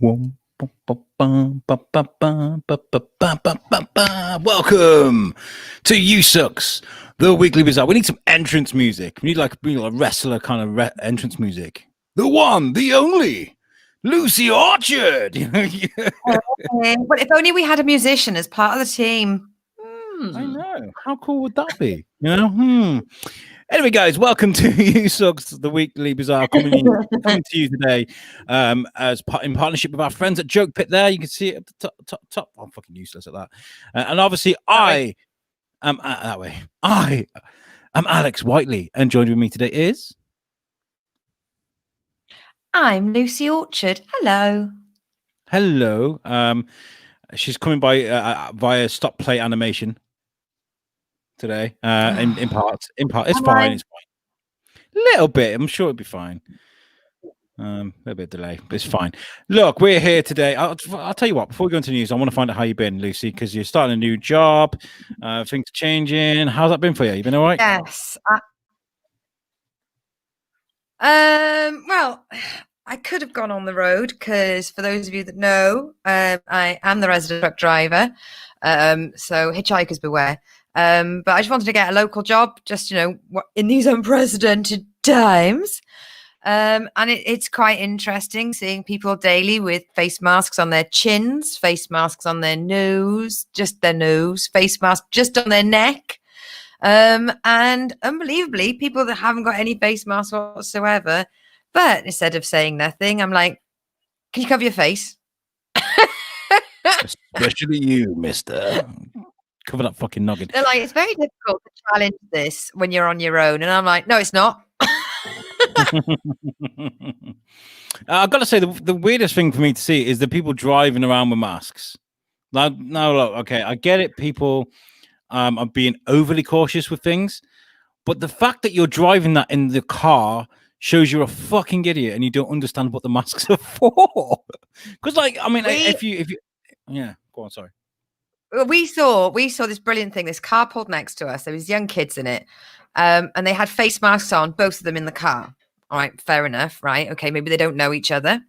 Welcome to You Sucks, the weekly bizarre. We need some entrance music. We need like a wrestler kind of entrance music. The one, the only, Lucy Orchard. But if only we had a musician as part of the team. I know. How cool would that be? Anyway, guys, welcome to You Sucks, the weekly bizarre, coming to you today in partnership with our friends at Joke Pit. There, you can see it at the top. I'm fucking useless at that. And obviously, I am that way. I am Alex Whiteley, and joined with me today is... I'm Lucy Orchard. Hello. Hello. She's coming by via stop play animation today. In part, it's fine. It's fine. Little bit. I'm sure it'll be fine. A little bit of delay, but it's fine. Look, we're here today. I'll tell you what. Before we go into news, I want to find out how you've been, Lucy, because you're starting a new job. Things are changing. How's that been for you? You been all right? Yes. Well, I could have gone on the road because, for those of you that know, I am the resident truck driver. So hitchhikers beware. But I just wanted to get a local job, just in these unprecedented times. And it's quite interesting seeing people daily with face masks on their chins, face masks on their nose, just their nose, face mask just on their neck. And unbelievably, people that haven't got any face masks whatsoever. But instead of saying nothing, I'm like, can you cover your face? Especially you, mister. Cover that fucking noggin. They're like, it's very difficult to challenge this when you're on your own. And I'm like, no, it's not. I've got to say, the weirdest thing for me to see is the people driving around with masks. Now, look, okay, I get it. People are being overly cautious with things, but the fact that you're driving that in the car shows you're a fucking idiot and you don't understand what the masks are for. Because, if you, yeah, go on, sorry. We saw this brilliant thing. This car pulled next to us. There was young kids in it, and they had face masks on, both of them in the car. All right, fair enough, right? Okay, maybe they don't know each other.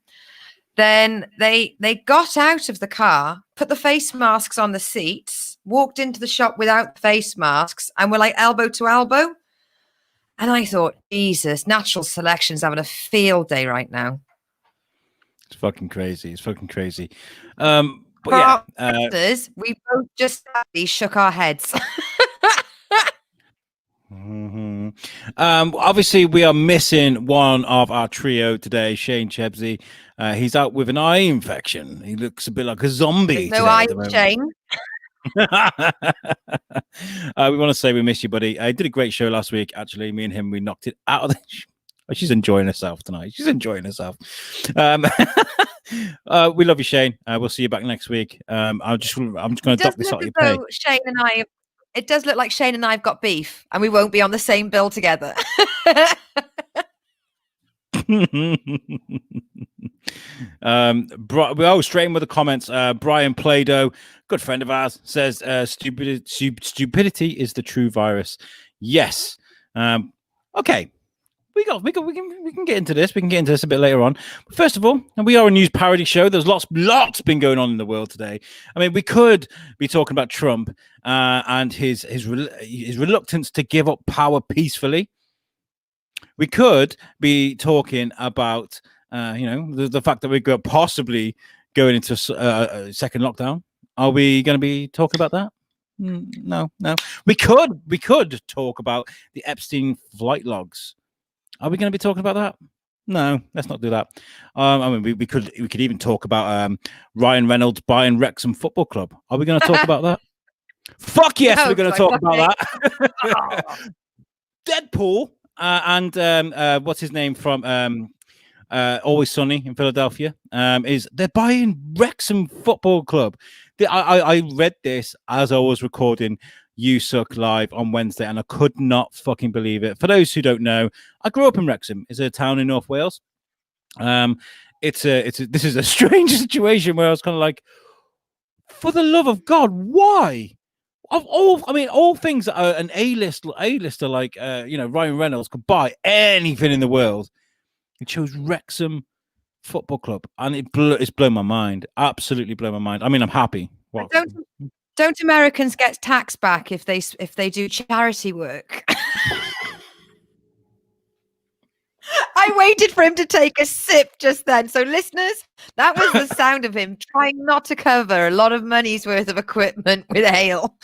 Then they got out of the car, put the face masks on the seats, walked into the shop without the face masks, and were like elbow to elbow. And I thought, Jesus, natural selection's having a field day right now. It's fucking crazy. But we both just shook our heads. Obviously, we are missing one of our trio today, Shane Chebsey. He's out with an eye infection. He looks a bit like a zombie. No eye, Shane. We want to say we miss you, buddy. I did a great show last week. Actually, me and him, we knocked it out of the show. She's enjoying herself tonight. We love you, Shane. We'll see you back next week. I'm just going to dock this out of your pay. Shane and I, it does look like Shane and I have got beef, and we won't be on the same bill together. Straight in with the comments. Brian Plado, good friend of ours, says stupidity is the true virus. Yes. Okay. We can get into this. We can get into this a bit later on. But first of all, we are a news parody show. There's lots been going on in the world today. I mean, we could be talking about Trump and his reluctance to give up power peacefully. We could be talking about the fact that we're possibly going into a second lockdown. Are we going to be talking about that? No. We could talk about the Epstein flight logs. Are we going to be talking about that? No, let's not do that. We could even talk about Ryan Reynolds buying Wrexham Football Club. Are we going to talk about that? Fuck yes, we're going to talk about that. Deadpool and what's his name from Always Sunny in Philadelphia they're buying Wrexham Football Club. I read this as I was recording You Suck Live on Wednesday, and I could not fucking believe it. For those who don't know, I grew up in Wrexham. It's a town in North Wales. This is a strange situation where I was kind of like, for the love of God, why? All things that are an A-lister like Ryan Reynolds could buy anything in the world. He chose Wrexham Football Club, and it's blown my mind. Absolutely blown my mind. I mean, I'm happy. Well, Don't Americans get tax back if they do charity work? I waited for him to take a sip just then. So, listeners, that was the sound of him trying not to cover a lot of money's worth of equipment with ale.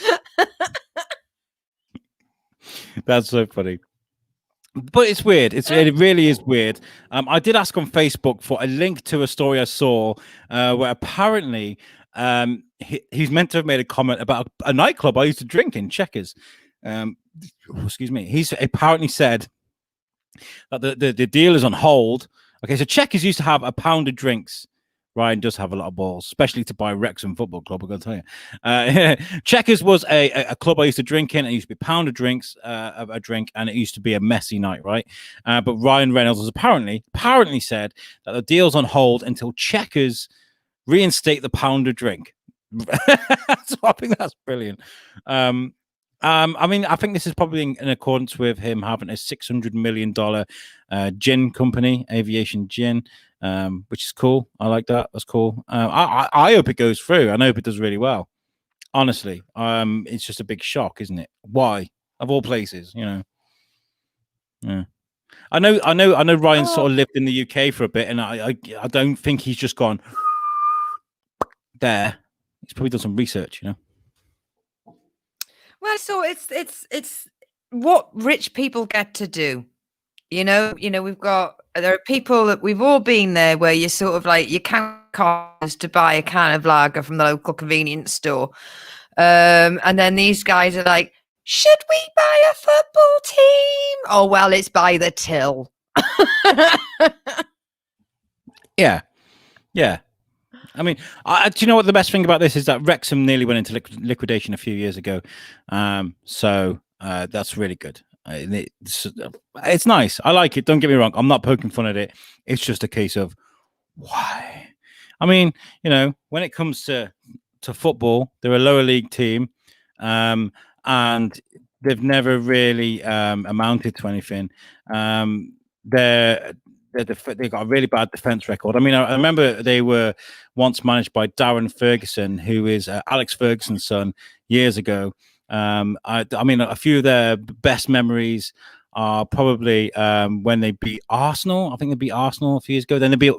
That's so funny. But it's weird. It really is weird. I did ask on Facebook for a link to a story I saw where apparently he's meant to have made a comment about a nightclub I used to drink in, Checkers. Excuse me. He's apparently said that the deal is on hold. Okay, so Checkers used to have a pound of drinks. Ryan does have a lot of balls, especially to buy Wrexham Football Club, I'm going to tell you. Checkers was a club I used to drink in. It used to be a pound of drinks, a drink, and it used to be a messy night, right? But Ryan Reynolds has apparently said that the deal's on hold until Checkers reinstate the pound of drink. So I think that's brilliant. I mean, I think this is probably in accordance with him having a $600 million gin company, Aviation Gin, which is cool. I like that. That's cool. I hope it goes through. I hope it does really well. Honestly, it's just a big shock, isn't it? Why, of all places, you know? Yeah. I know. Ryan sort of lived in the UK for a bit, and I don't think he's just gone there. He's probably done some research, you know. Well, so it's what rich people get to do. You know, there are people that we've all been there where you sort of like you count costs to buy a can of lager from the local convenience store. And then these guys are like, should we buy a football team? Oh, well, it's by the till. Yeah. I mean, do you know what the best thing about this is? That Wrexham nearly went into liquidation a few years ago. So that's really good. It's nice. I like it. Don't get me wrong. I'm not poking fun at it. It's just a case of why. I mean, you know, when it comes to football, they're a lower league team, and they've never really amounted to anything. They got a really bad defense record. I mean, I remember they were once managed by Darren Ferguson, who is Alex Ferguson's son, years ago. I mean, a few of their best memories are probably when they beat Arsenal. I think they beat Arsenal a few years ago. Then they beat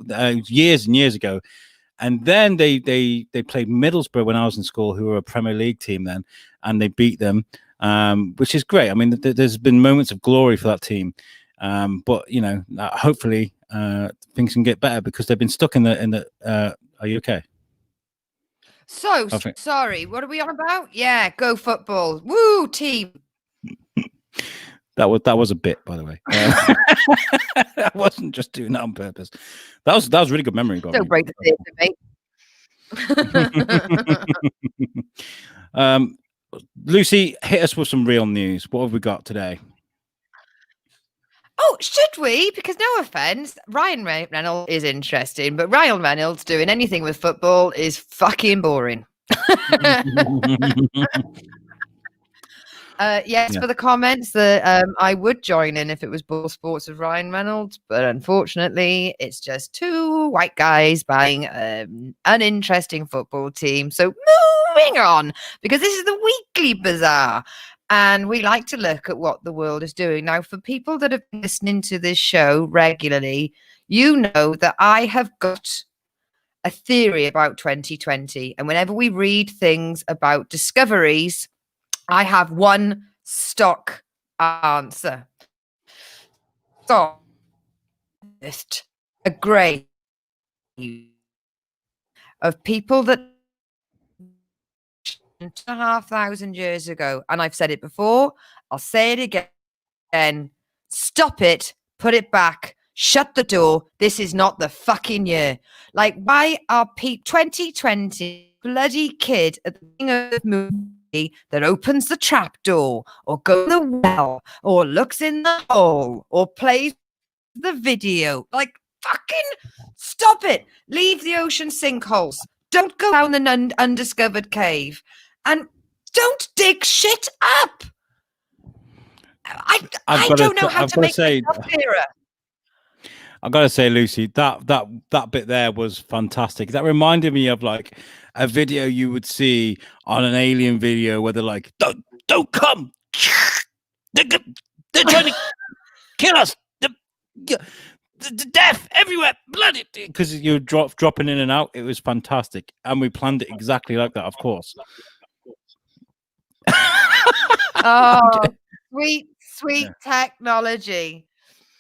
years and years ago. And then they played Middlesbrough when I was in school, who were a Premier League team then, and they beat them, which is great. I mean, there's been moments of glory for that team. But you know, hopefully things can get better because they've been stuck in the. Are you okay? So sorry. What are we on about? Yeah, go football. Woo, team. That was a bit, by the way. I wasn't just doing that on purpose. That was really good memory. Don't break the theatre, mate. Lucy, hit us with some real news. What have we got today? Oh, should we? Because no offense, Ryan Reynolds is interesting, but Ryan Reynolds doing anything with football is fucking boring. Yes, for the comments that I would join in if it was Ball Sports with Ryan Reynolds, but unfortunately, it's just two white guys buying an uninteresting football team. So moving on, because this is the Weekly Bazaar. And we like to look at what the world is doing. Now, for people that have been listening to this show regularly, you know that I have got a theory about 2020. And whenever we read things about discoveries, I have one stock answer. So, a grave of people that 2,500 years ago, and I've said it before, I'll say it again. Stop it, put it back, shut the door. This is not the fucking year. Like, why are 2020 bloody kid at the beginning of the movie that opens the trap door or goes in the well or looks in the hole or plays the video? Like, fucking stop it. Leave the ocean sinkholes. Don't go down the undiscovered cave. And don't dig shit up. I don't know how to make myself clearer. I gotta say, Lucy, that bit there was fantastic. That reminded me of like a video you would see on an alien video where they're like, don't come. They're trying to kill us. The death everywhere, blood, because you're dropping in and out. It was fantastic, and we planned it exactly like that, of course. Oh, sweet technology.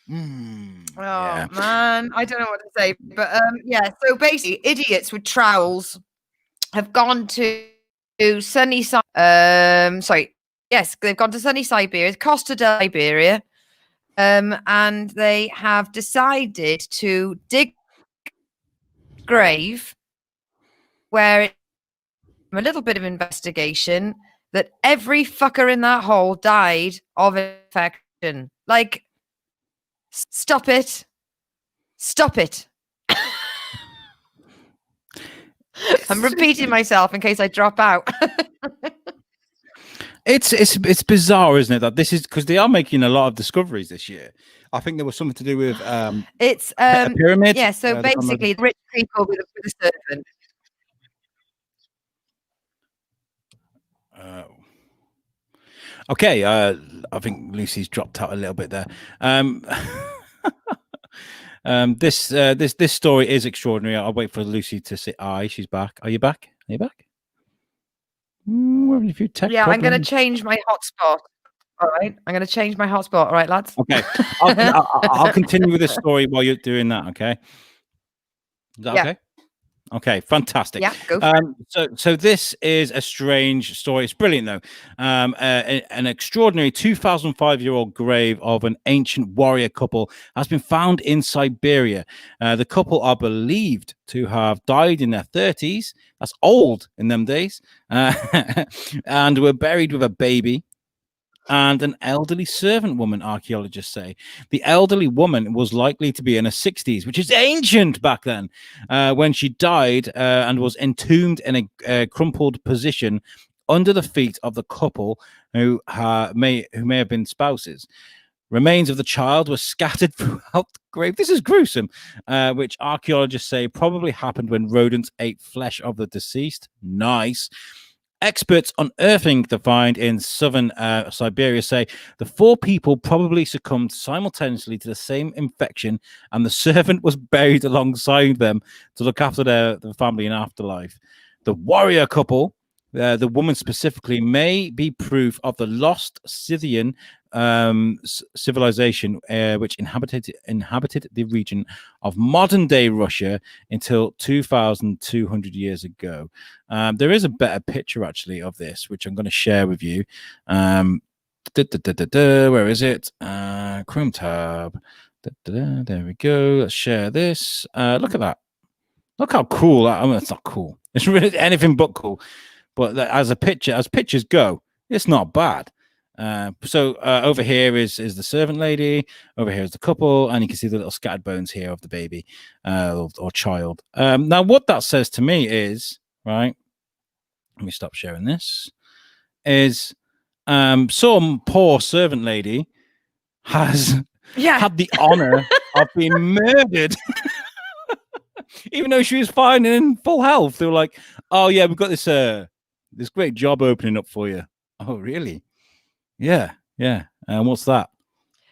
Yeah. Man, I don't know what to say, but yeah. So basically, idiots with trowels have gone to sunny they've gone to sunny Siberia, Costa del Iberia. And they have decided to dig a grave where, from a little bit of investigation, that every fucker in that hole died of infection. Like, stop it. Stop it. I'm repeating myself in case I drop out. It's bizarre, isn't it? That this is because they are making a lot of discoveries this year. I think there was something to do with it's a pyramid. Yeah, so basically, the rich people with a servant. Okay, I think Lucy's dropped out a little bit there. This story is extraordinary. I'll wait for Lucy to say aye. She's back. Are you back? Are you back? We're having a few tech Yeah, problems. I'm going to change my hotspot. All right, I'm going to change my hotspot. All right, lads. Okay, I'll continue with this story while you're doing that. Okay, is that okay? Okay, fantastic. Yeah, go. So this is a strange story. It's brilliant though. An extraordinary 2,005-year-old grave of an ancient warrior couple has been found in Siberia. The couple are believed to have died in their 30s. That's old in them days, and were buried with a baby and an elderly servant woman, archaeologists say. The elderly woman was likely to be in her 60s, which is ancient back then, when she died and was entombed in a crumpled position under the feet of the couple who may have been spouses. Remains of the child were scattered throughout the grave. This is gruesome, which archaeologists say probably happened when rodents ate flesh of the deceased. Nice. Experts unearthing the find in southern Siberia say the four people probably succumbed simultaneously to the same infection, and the servant was buried alongside them to look after their family in afterlife. The warrior couple, the woman specifically, may be proof of the lost Scythian civilization, which inhabited the region of modern-day Russia until 2,200 years ago. There is a better picture, actually, of this, which I'm going to share with you. Where is it? Chrome tab. There we go. Let's share this. Look at that. Look how cool. I mean, it's not cool. It's really anything but cool. But as pictures go, it's not bad. So over here is the servant lady. Over here is the couple, and you can see the little scattered bones here of the baby or child. Now, what that says to me is, right? Let me stop sharing this. Is some poor servant lady has had the honor of being murdered. Even though she was fine and in full health, they were like, "Oh yeah, we've got this great job opening up for you." Oh really? Yeah. What's that?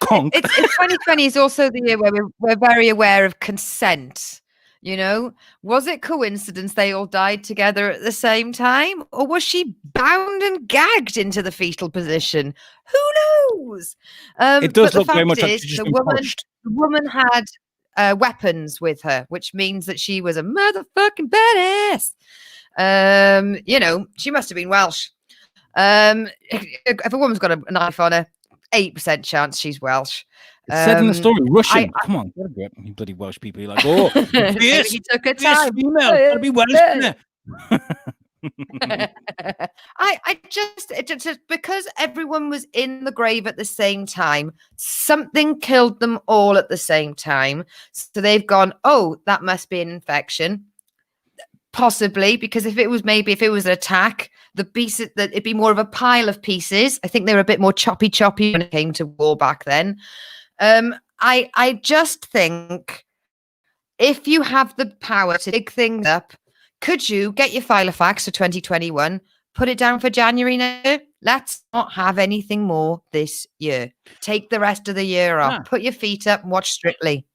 It's 2020 is also the year where we're very aware of consent. You know, was it coincidence they all died together at the same time, or was she bound and gagged into the fetal position? Who knows? It does look very much like she's the woman had weapons with her, which means that she was a motherfucking badass. You know, she must have been Welsh. If a woman's got a knife on her, 8% chance she's Welsh. It said in the story, Russian. Come on, get a grip. You bloody Welsh people. You're like, oh, maybe he took her time. Female, gotta be Welsh. I just because everyone was in the grave at the same time, something killed them all at the same time. So they've gone, oh, that must be an infection. Possibly, because if it was an attack, the pieces that it'd be more of a pile of pieces. I think they were a bit more choppy when it came to war back then. I just think if you have the power to dig things up, could you get your Filofax for 2021, put it down for January now? Let's not have anything more this year. Take the rest of the year off. Nah. Put your feet up and watch Strictly.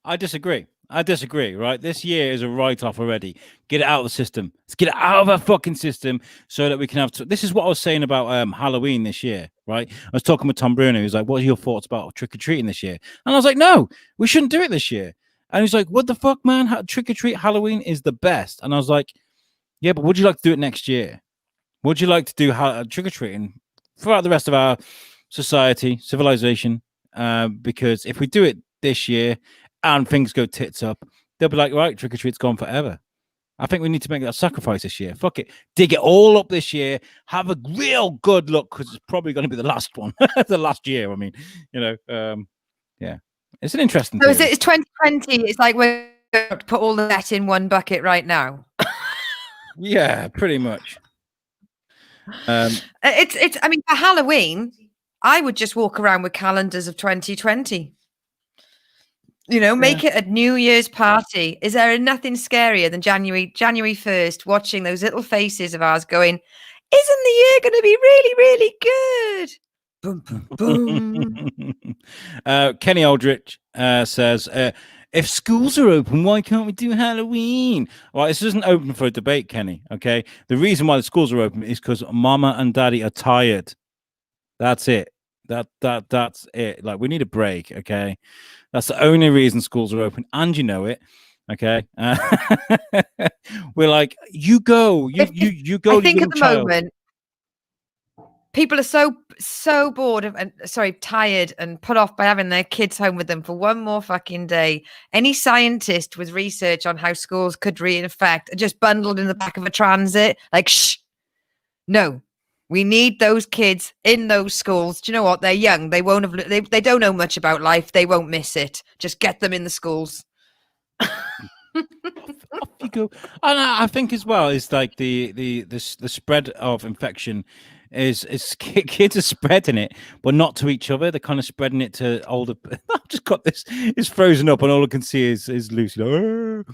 I disagree. Right? This year is a write-off already. Get it out of the system. Let's get it out of our fucking system so that we can have... This is what I was saying about Halloween this year, right? I was talking with Tom Bruno. He was like, what are your thoughts about trick-or-treating this year? And I was like, no, we shouldn't do it this year. And he's like, what the fuck, man? Trick-or-treat Halloween is the best. And I was like, yeah, but would you like to do it next year? Would you like to do trick-or-treating throughout the rest of our society, civilization? Because if we do it this year and things go tits up, they'll be like, right, trick-or-treat's gone forever. I think we need to make that sacrifice this year. Fuck it. Dig it all up this year. Have a real good look, because it's probably going to be the last one. The last year, I mean. Yeah. It's an interesting So it's 2020. It's like we're going to put all of that in one bucket right now. Yeah, pretty much. It's. I mean, for Halloween, I would just walk around with calendars of 2020. Make it a New Year's party. Is there nothing scarier than January 1st, watching those little faces of ours going, isn't the year going to be really, really good? Boom, boom, boom. Kenny Aldrich says, if schools are open, why can't we do Halloween? Well, this isn't open for a debate, Kenny, okay? The reason why the schools are open is because mama and daddy are tired. That's it. That's it. Like, we need a break, okay? That's the only reason schools are open, and you know it, okay? We're like, you go. You go. I think at the moment, people are so bored of, tired and put off by having their kids home with them for one more fucking day. Any scientist with research on how schools could reinfect are just bundled in the back of a transit. Like, shh, no. We need those kids in those schools. Do you know what? They're young. They won't have. They don't know much about life. They won't miss it. Just get them in the schools. Off you go. And I think as well is like the spread of infection is kids are spreading it, but not to each other. They're kind of spreading it to older. I've just got this. It's frozen up, and all I can see is Lucy, and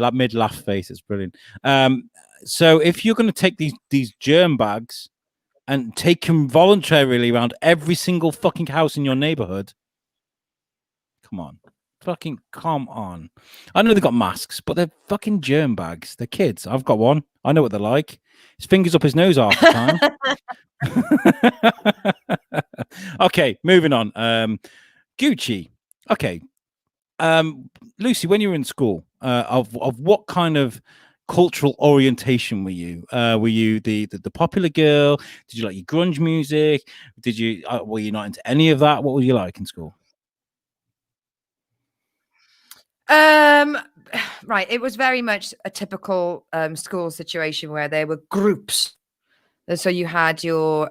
that mid laugh face. It's brilliant. So if you're going to take these germ bags and take them voluntarily around every single fucking house in your neighborhood, come on. Fucking come on. I know they've got masks, but they're fucking germ bags. They're kids. I've got one. I know what they're like. His fingers up his nose half the time. Okay, moving on. Gucci. Okay. Lucy, when you were in school, of what kind of cultural orientation were you? Were you the popular girl? Did you like your grunge music? Did you were you not into any of that? What were you like in school? Right. It was very much a typical school situation where there were groups. And so you had your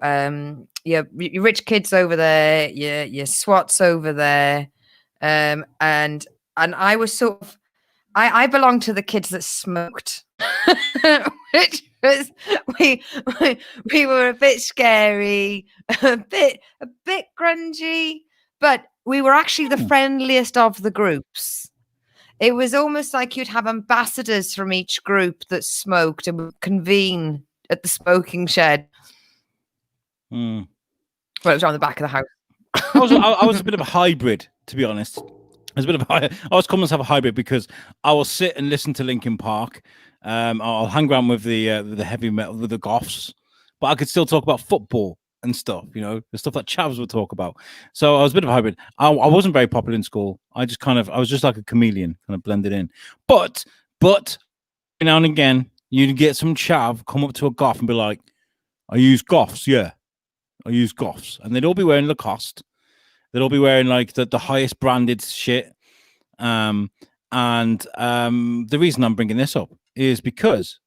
rich kids over there, your SWATs over there, and I was sort of I belonged to the kids that smoked, which was we were a bit scary, a bit grungy, but we were actually the friendliest of the groups. It was almost like you'd have ambassadors from each group that smoked and would convene at the smoking shed. Well, it was on the back of the house. I was a bit of a hybrid, to be honest. I was common to have a hybrid because I will sit and listen to Linkin Park. I'll hang around with the heavy metal, with the goths, but I could still talk about football and stuff, the stuff that Chavs would talk about. So I was a bit of a hybrid. I wasn't very popular in school. I was just like a chameleon, kind of blended in. But now and again, you'd get some chav come up to a goth and be like, I use goths, yeah. I use goths. And they'd all be wearing Lacoste. They'd all be wearing like the highest branded shit. The reason I'm bringing this up is because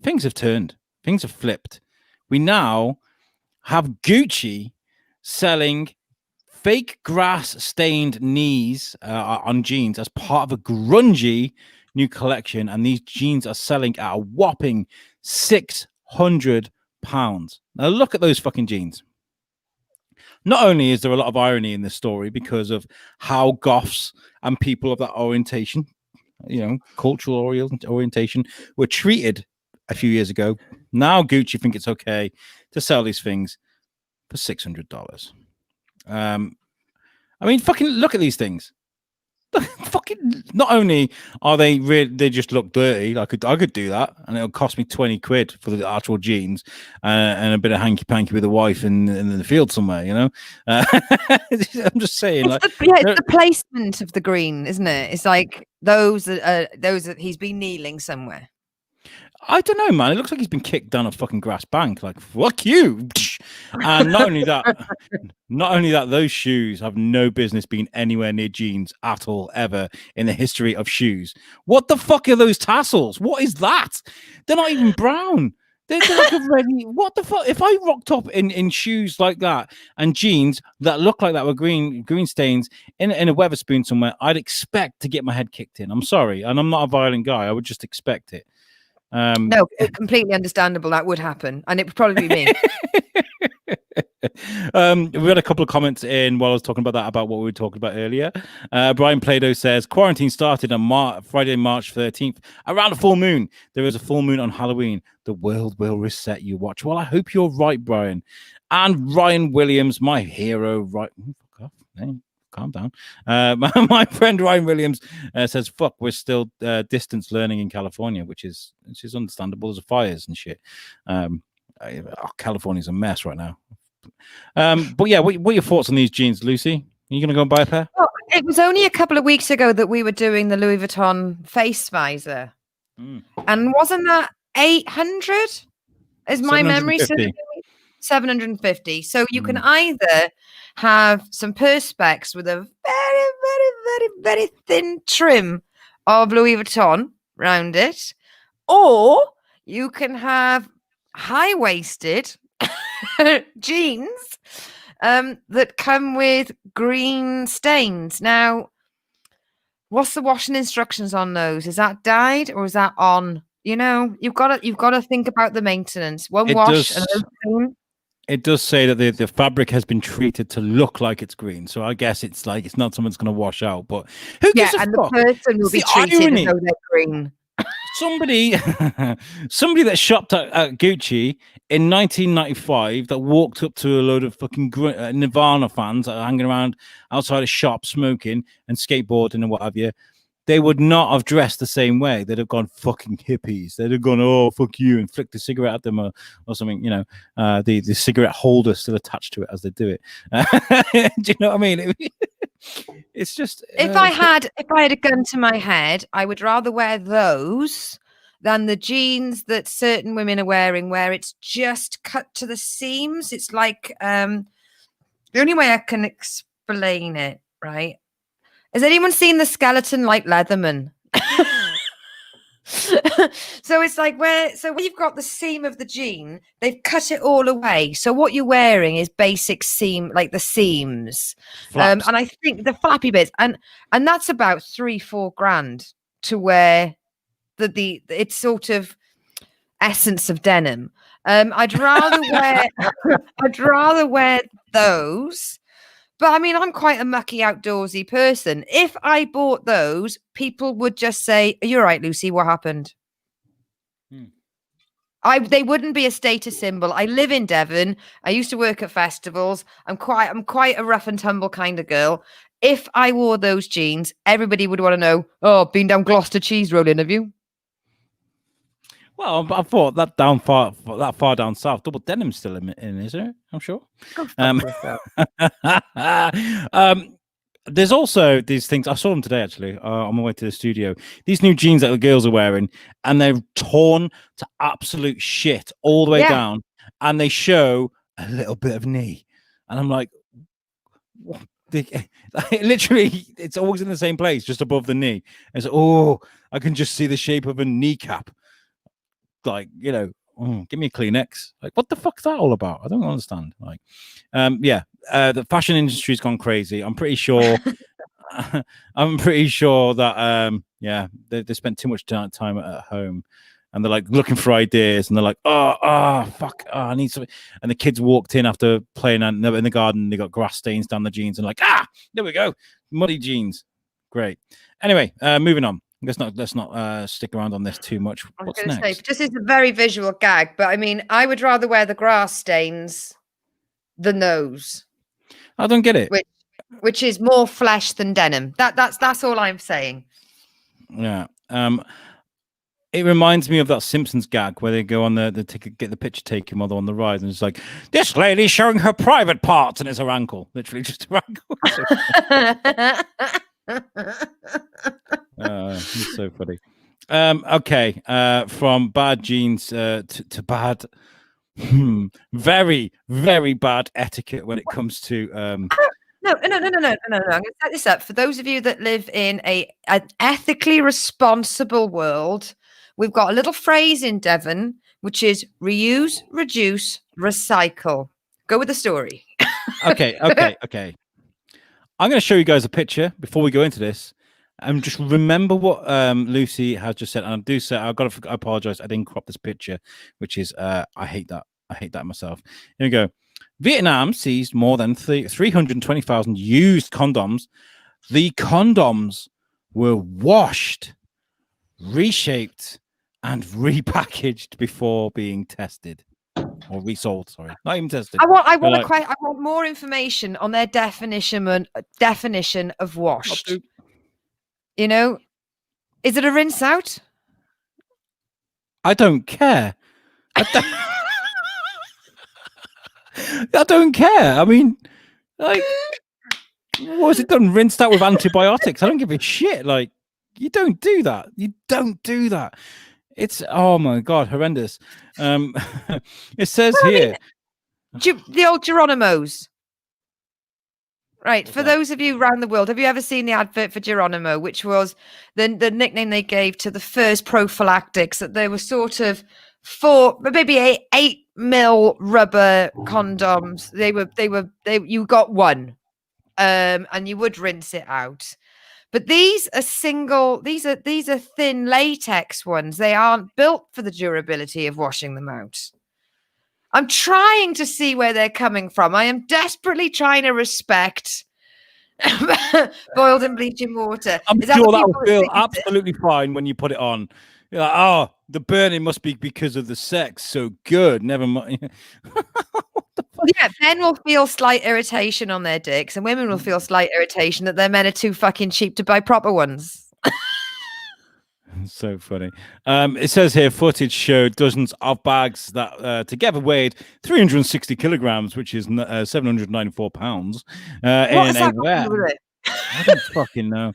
things have turned. Things have flipped. We now have Gucci selling fake grass stained knees on jeans as part of a grungy new collection. And these jeans are selling at a whopping £600. Now look at those fucking jeans. Not only is there a lot of irony in this story because of how goths and people of that orientation, cultural orientation, were treated a few years ago. Now Gucci think it's okay to sell these things for $600. I mean, fucking look at these things. Fucking, not only are they they just look dirty. I could do that, and it'll cost me 20 quid for the actual jeans and a bit of hanky panky with a wife in the field somewhere. I'm just saying, it's the placement of the green, isn't it? It's like those that he's been kneeling somewhere. I don't know, man. It looks like he's been kicked down a fucking grass bank. Like, fuck you. And not only that, those shoes have no business being anywhere near jeans at all, ever in the history of shoes. What the fuck are those tassels? What is that? They're not even brown. They're like already. What the fuck? If I rocked up in shoes like that and jeans that look like that with green stains in a Weatherspoon somewhere, I'd expect to get my head kicked in. I'm sorry, and I'm not a violent guy. I would just expect it. No, completely understandable. That would happen, and it would probably be me. We had a couple of comments in while I was talking about that, about what we were talking about earlier. Brian Plado says quarantine started on Friday, March 13th, around a full moon. There is a full moon on Halloween. The world will reset. You watch. Well, I hope you're right, Brian. And Ryan Williams, my hero, right? Fuck off. Hey, calm down. My friend Ryan Williams says, "Fuck, we're still distance learning in California," which is understandable. There's fires and shit. California's a mess right now. But yeah, what are your thoughts on these jeans, Lucy? Are you going to go and buy a pair? Well, it was only a couple of weeks ago that we were doing the Louis Vuitton face visor, and wasn't that 800? Is my memory 750? So you can either have some perspex with a very, very, very, very thin trim of Louis Vuitton around it, or you can have high-waisted jeans that come with green stains. Now, what's the washing instructions on those? Is that dyed or is that on? You've got to think about the maintenance. One wash and clean. It does say that the fabric has been treated to look like it's green, so I guess it's like it's not something that's going to wash out. But who gives a fuck? The person will be treated as though they're green. Somebody that shopped at Gucci in 1995 that walked up to a load of fucking Nirvana fans that are hanging around outside a shop smoking and skateboarding and what have you, they would not have dressed the same way. They'd have gone fucking hippies. They'd have gone, oh, fuck you, and flicked a cigarette at them or something, the cigarette holder still attached to it as they do it. Do you know what I mean? It's just if I had a gun to my head, I would rather wear those than the jeans that certain women are wearing, where it's just cut to the seams. It's like the only way I can explain it, right? Has anyone seen the Skeleton like Leatherman? So it's like when you've got the seam of the jean, they've cut it all away. So what you're wearing is basic seam, like the seams, and I think the flappy bits, and that's about $3-4 to wear the it's sort of essence of denim. I'd rather wear those. But I mean, I'm quite a mucky, outdoorsy person. If I bought those, people would just say, "You're right, Lucy. What happened?" They wouldn't be a status symbol. I live in Devon. I used to work at festivals. I'm quite a rough and tumble kind of girl. If I wore those jeans, everybody would want to know, "Oh, been down Gloucester cheese rolling, have you?" Well, I thought that far down south, double denim's still in, isn't it? I'm sure. There's also these things. I saw them today, actually, on my way to the studio. These new jeans that the girls are wearing, and they're torn to absolute shit all the way down, and they show a little bit of knee. And I'm like, what? Literally, it's always in the same place, just above the knee. And so, I can just see the shape of a kneecap. Like, give me a Kleenex. Like, what the fuck is that all about? I don't understand. Like, the fashion industry's gone crazy. I'm pretty sure. that they spent too much time at home. and they're like looking for ideas, and they're like, fuck, I need something. And the kids walked in after playing in the garden. They got grass stains down the jeans, and like, there we go, muddy jeans. Great. Anyway, moving on. Let's not stick around on this too much. What's next? Just is a very visual gag, but I mean, I would rather wear the grass stains than those. I don't get it. Which is more flesh than denim. That's all I'm saying. Yeah. It reminds me of that Simpsons gag where they go on the get the picture taken while they're on the ride, and it's like, this lady's showing her private parts, and it's her ankle, literally just her ankle. It's so funny. Okay. From bad jeans to bad, very, very bad etiquette when it comes to No. I'm going to set this up for those of you that live in an ethically responsible world. We've got a little phrase in Devon, which is reuse, reduce, recycle. Go with the story. Okay. I'm going to show you guys a picture before we go into this. And just remember what Lucy has just said. And I do say, I apologize. I didn't crop this picture, which is, I hate that. I hate that myself. Here we go. Vietnam seized more than 320,000 used condoms. The condoms were washed, reshaped, and repackaged before being tested or resold. Sorry, not even tested. I want more information on their definition of washed. You know, is it a rinse out? I don't care. I don't care. I mean, like, what was it done? Rinsed out with antibiotics? I don't give a shit. Like, you don't do that. You don't do that. It's, oh my God, horrendous. It says here. The old Geronimo's. Right. For those of you around the world, have you ever seen the advert for Geronimo, which was the nickname they gave to the first prophylactics, that they were sort of maybe 8 mil rubber condoms. You got one, and you would rinse it out. But these are thin latex ones. They aren't built for the durability of washing them out. I'm trying to see where they're coming from. I am desperately trying to respect boiled in bleaching water. I'm sure that will feel absolutely fine when you put it on. You're like, oh, the burning must be because of the sex. So good. Never mind. Yeah, men will feel slight irritation on their dicks, and women will feel slight irritation that their men are too fucking cheap to buy proper ones. So funny. It says here, footage showed dozens of bags that together weighed 360 kilograms, which is 794 pounds. What is that with it? I don't fucking know.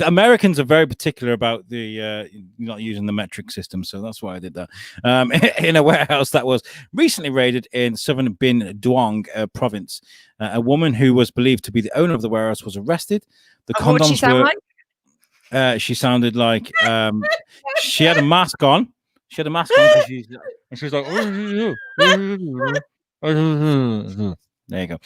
Americans are very particular about the not using the metric system, so that's why I did that. In a warehouse that was recently raided in southern Binh Duong province, a woman who was believed to be the owner of the warehouse was arrested. The condoms what did she sound like? She sounded like she had a mask on. She had a mask on and she was like, there you go.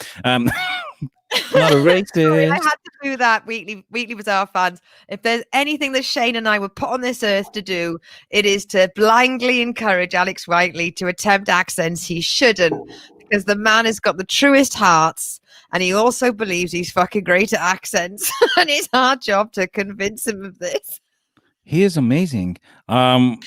Not a racist. I had to do that. Weekly Bizarre fans. If there's anything that Shane and I were put on this earth to do, it is to blindly encourage Alex Whiteley to attempt accents he shouldn't, because the man has got the truest hearts, and he also believes he's fucking great at accents, and it's our job to convince him of this. He is amazing. The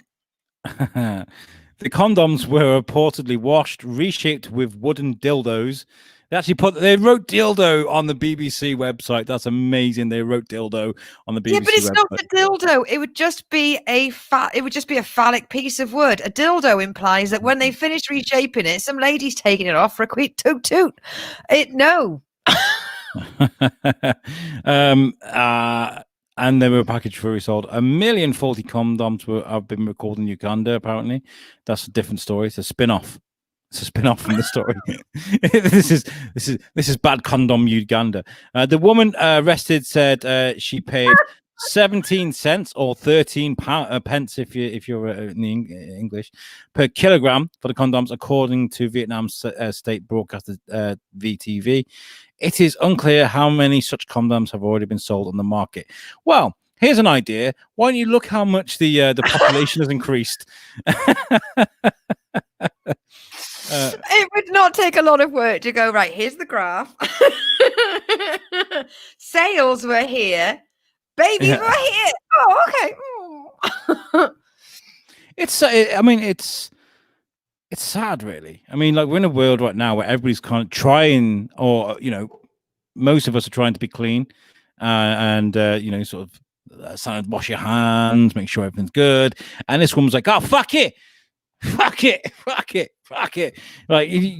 condoms were reportedly washed, reshaped with wooden dildos. They wrote dildo on the BBC website. That's amazing. They wrote dildo on the BBC. Yeah, but it's website. not the dildo. It would just be a phallic piece of wood. A dildo implies that when they finish reshaping it, some lady's taking it off for a quick toot toot. No. And they were packaged for resold. 1,040,000 condoms have been recalled in Uganda. Apparently, that's a different story. It's a spin-off. It's a spin-off from the story. This is bad condom Uganda. The woman arrested said she paid 17 cents or 13 pence if you're in the English per kilogram for the condoms, according to Vietnam's state broadcaster VTV. It is unclear how many such condoms have already been sold on the market. Well, here's an idea. Why don't you look how much the population has increased? It would not take a lot of work to go, right, here's the graph. Sales were here. Babies were here. Oh, okay. It's sad, really. I mean, like, we're in a world right now where everybody's kind of trying, or, most of us are trying to be clean, and sort of wash your hands, make sure everything's good. And this woman's like, oh, fuck it. Like,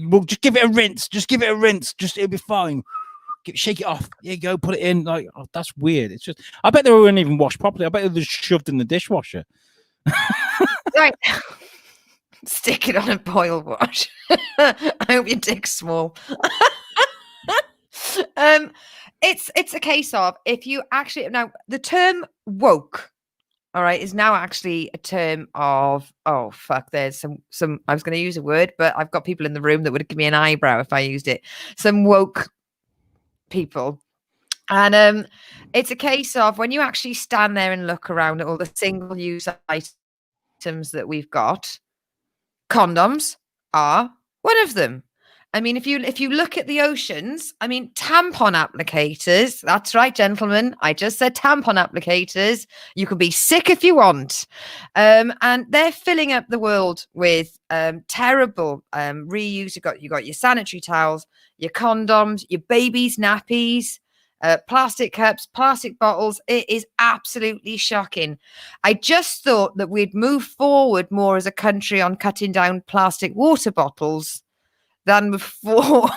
well, just give it a rinse. It'll be fine. Shake it off. Here you go. Put it in. Like, oh, that's weird. It's just, I bet they weren't even washed properly. I bet they were just shoved in the dishwasher. Right. Stick it on a boil wash. I hope your dick's small. It's a case of, if you actually, now the term woke, all right, is now actually a term of, oh fuck, there's some I was going to use a word, but I've got people in the room that would give me an eyebrow if I used it. Some woke people. And it's a case of, when you actually stand there and look around at all the single-use items that we've got, condoms are one of them. I mean, if you look at the oceans, I mean, tampon applicators, that's right, gentlemen, I just said tampon applicators. You can be sick if you want. And they're filling up the world with terrible reuse. You got your sanitary towels, your condoms, your babies' nappies, plastic cups, plastic bottles. It is absolutely shocking. I just thought that we'd move forward more as a country on cutting down plastic water bottles than before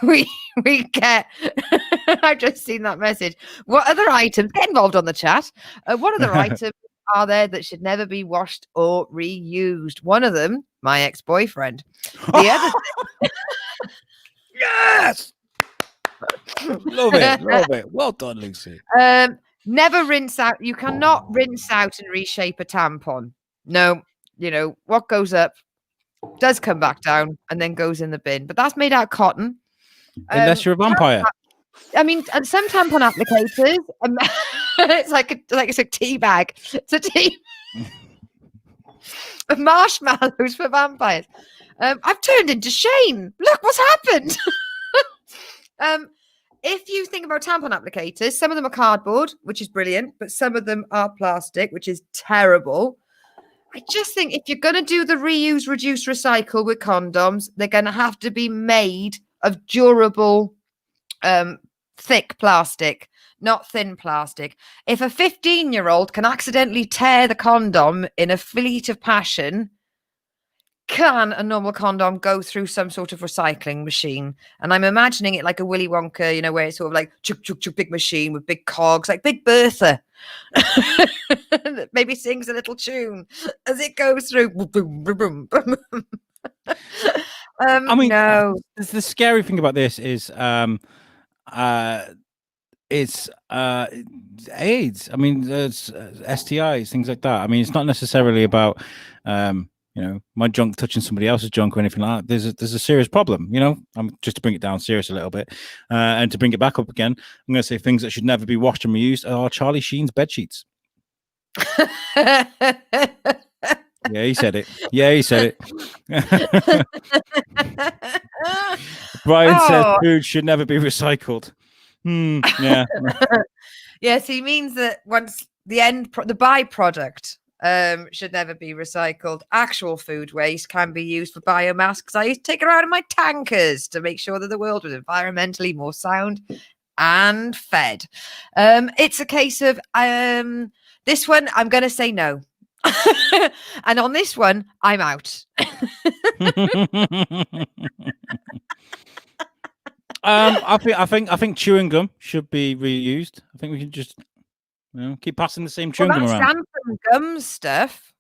we get. I've just seen that message. What other items? Get involved on the chat. What other items are there that should never be washed or reused? One of them, my ex-boyfriend. The other Yes. Love it. Well done, Lucy. Never rinse out. You cannot rinse out and reshape a tampon. No, what goes up does come back down and then goes in the bin. But that's made out of cotton. Unless you're a vampire. I mean, and some tampon applicators, it's like it's a tea bag. It's a tea. Marshmallows for vampires. I've turned into Shane. Look what's happened. If you think about tampon applicators, some of them are cardboard, which is brilliant, but some of them are plastic, which is terrible. I just think if you're going to do the reuse, reduce, recycle with condoms, they're going to have to be made of durable, thick plastic, not thin plastic. If a 15-year-old can accidentally tear the condom in a fleet of passion, can a normal condom go through some sort of recycling machine? And I'm imagining it like a Willy Wonka, where it's sort of like chuk, chuk, chuk, big machine with big cogs, like Big Bertha. That maybe sings a little tune as it goes through. Boom, boom, boom, boom. I mean, no. The scary thing about this is it's AIDS. I mean, there's STIs, things like that. I mean, it's not necessarily about my junk touching somebody else's junk or anything like that. There's a serious problem. Just to bring it down serious a little bit, and to bring it back up again, I'm going to say things that should never be washed and reused are Charlie Sheen's bed sheets. Yeah, he said it. Brian says food should never be recycled. Yeah. Yes, he means that once the byproduct should never be recycled. Actual food waste can be used for biomass, because I used to take it around in my tankers to make sure that the world was environmentally more sound and fed. It's a case of this one, I'm going to say no. And on this one, I'm out. I think chewing gum should be reused. I think we can just keep passing the same chewing gum around. Random gum stuff.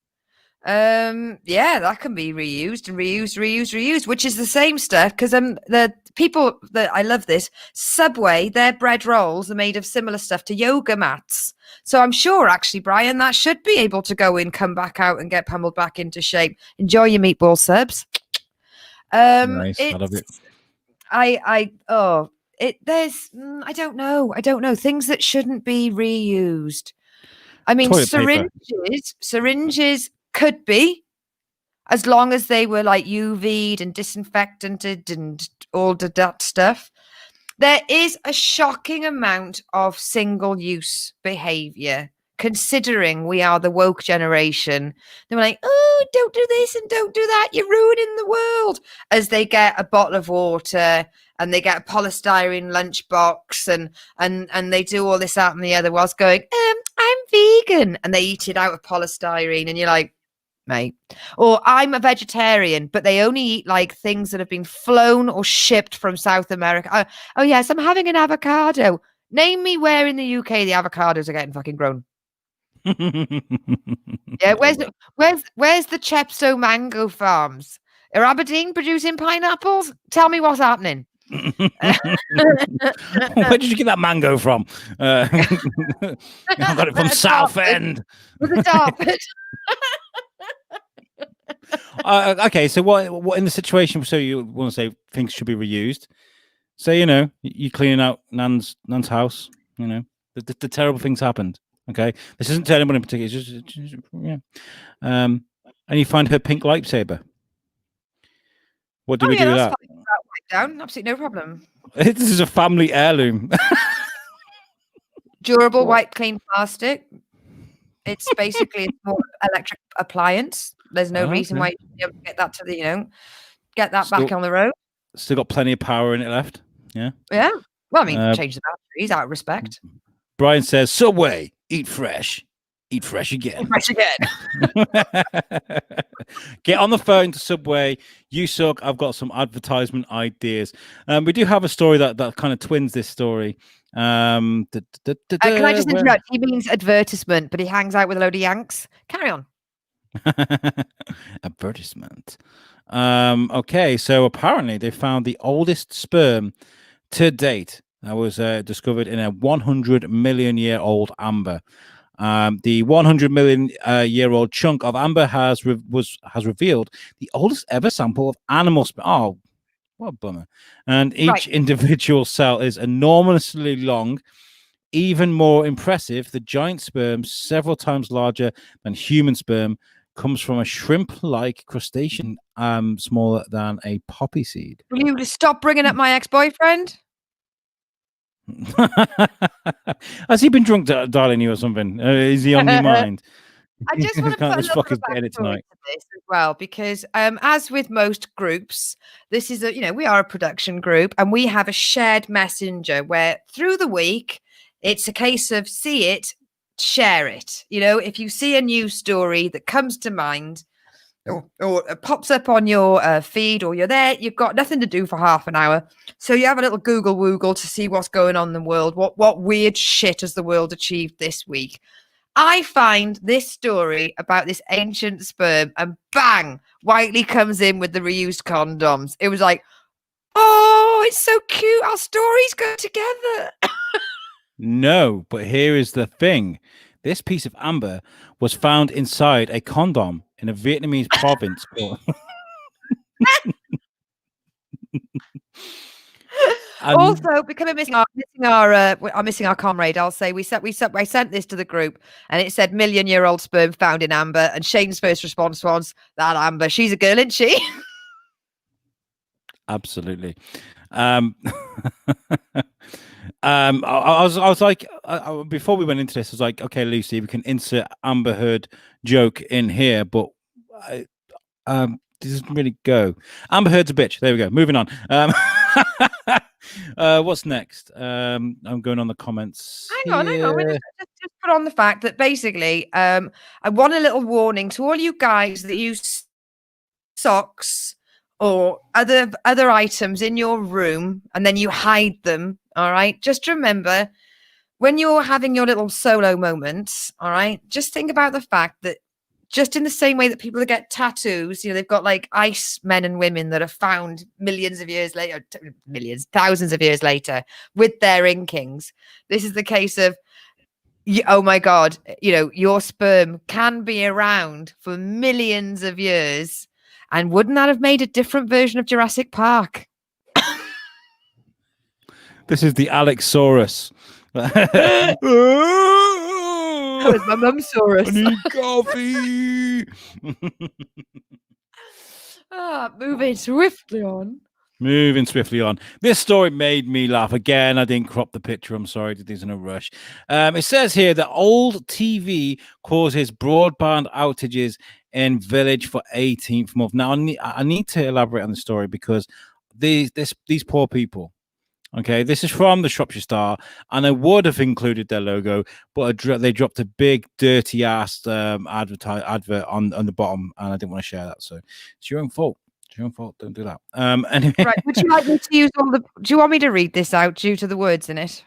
Yeah, that can be reused and reused, which is the same stuff, because the people that I love this Subway, their bread rolls are made of similar stuff to yoga mats. So I'm sure, actually, Brian, that should be able to go in, come back out, and get pummeled back into shape. Enjoy your meatball subs. Nice, I love it. I don't know things that shouldn't be reused. I mean, Toilet paper. syringes could be, as long as they were like UV'd and disinfectanted and all that stuff. There is a shocking amount of single-use behavior, considering we are the woke generation. They were like, oh, don't do this and don't do that. You're ruining the world. As they get a bottle of water and they get a polystyrene lunchbox and they do all this, that, and the other whilst going, I'm vegan. And they eat it out of polystyrene. And you're like, mate. Or I'm a vegetarian, but they only eat like things that have been flown or shipped from South America. Oh yes, I'm having an avocado. Name me where in the UK the avocados are getting fucking grown. Yeah, where's the Chepstow mango farms? Are Aberdeen producing pineapples? Tell me what's happening. Where did you get that mango from? I got it from Southend. With a carpet. Okay, so what in the situation? So you want to say things should be reused? So you're cleaning out Nan's house. The terrible things happened. Okay, this isn't to anyone in particular. It's just yeah. And you find her pink lightsaber. What do we do with that? Down, absolutely no problem. This is a family heirloom. Durable, white, clean plastic. It's basically a small electric appliance. There's no reason why you should be able to get that to get that back on the road. Still got plenty of power in it left. Yeah. Yeah. Well, I mean, change the batteries out of respect. Brian says, Subway, eat fresh. Eat fresh again. Eat fresh again. Get on the phone to Subway. You suck. I've got some advertisement ideas. We do have a story that kind of twins this story. Can I just interrupt? He means advertisement, but he hangs out with a load of Yanks. Carry on. Advertisement. Okay, so apparently they found the oldest sperm to date that was discovered in a 100 million year old amber. The 100 million year old chunk of amber has revealed the oldest ever sample of animal sperm. Oh, what a bummer! And each individual cell is enormously long. Even more impressive, the giant sperm, several times larger than human sperm, comes from a shrimp-like crustacean, smaller than a poppy seed. Will you stop bringing up my ex-boyfriend? Has he been drunk dialing you or something? Is he on your mind? I just want to put a little bit to this as well, because as with most groups, this is we are a production group and we have a shared messenger where through the week it's a case of see it, share it. If you see a news story that comes to mind or it pops up on your feed, or you're there, you've got nothing to do for half an hour, so you have a little Google Woogle to see what's going on in the world. What weird shit has the world achieved this week? I find this story about this ancient sperm, and bang, Whiteley comes in with the reused condoms. It was like, oh, it's so cute. Our stories go together. No, but here is the thing. This piece of amber was found inside a condom in a Vietnamese province. Also, because we're missing our comrade, I'll say I sent this to the group, and it said million-year-old sperm found in amber, and Shane's first response was, "That Amber, she's a girl, isn't she?" Absolutely. I was like, before we went into this, I was like, okay, Lucy, we can insert Amber Heard joke in here, but this doesn't really go. Amber Heard's a bitch. There we go. Moving on. What's next? I'm going on the comments. Hang on. Just put on the fact that basically, I want a little warning to all you guys that use socks or other items in your room and then you hide them. All right. Just remember, when you're having your little solo moments, all right, just think about the fact that just in the same way that people that get tattoos, they've got like ice men and women that are found thousands of years later with their inkings. This is the case of, oh my God, your sperm can be around for millions of years. And wouldn't that have made a different version of Jurassic Park? This is the Alexsaurus. That was my mum's I Saurus. need coffee. Moving swiftly on. Moving swiftly on. This story made me laugh again. I didn't crop the picture. I'm sorry, did these in a rush. It says here that old TV causes broadband outages in village for 18th month. Now, I need to elaborate on the story because these poor people. Okay, this is from the Shropshire Star, and I would have included their logo, but they dropped a big dirty ass advert on the bottom, and I didn't want to share that. So it's your own fault. It's your own fault. Don't do that. Anyway. Right. Would you like me to use all the? Do you want me to read this out due to the words in it?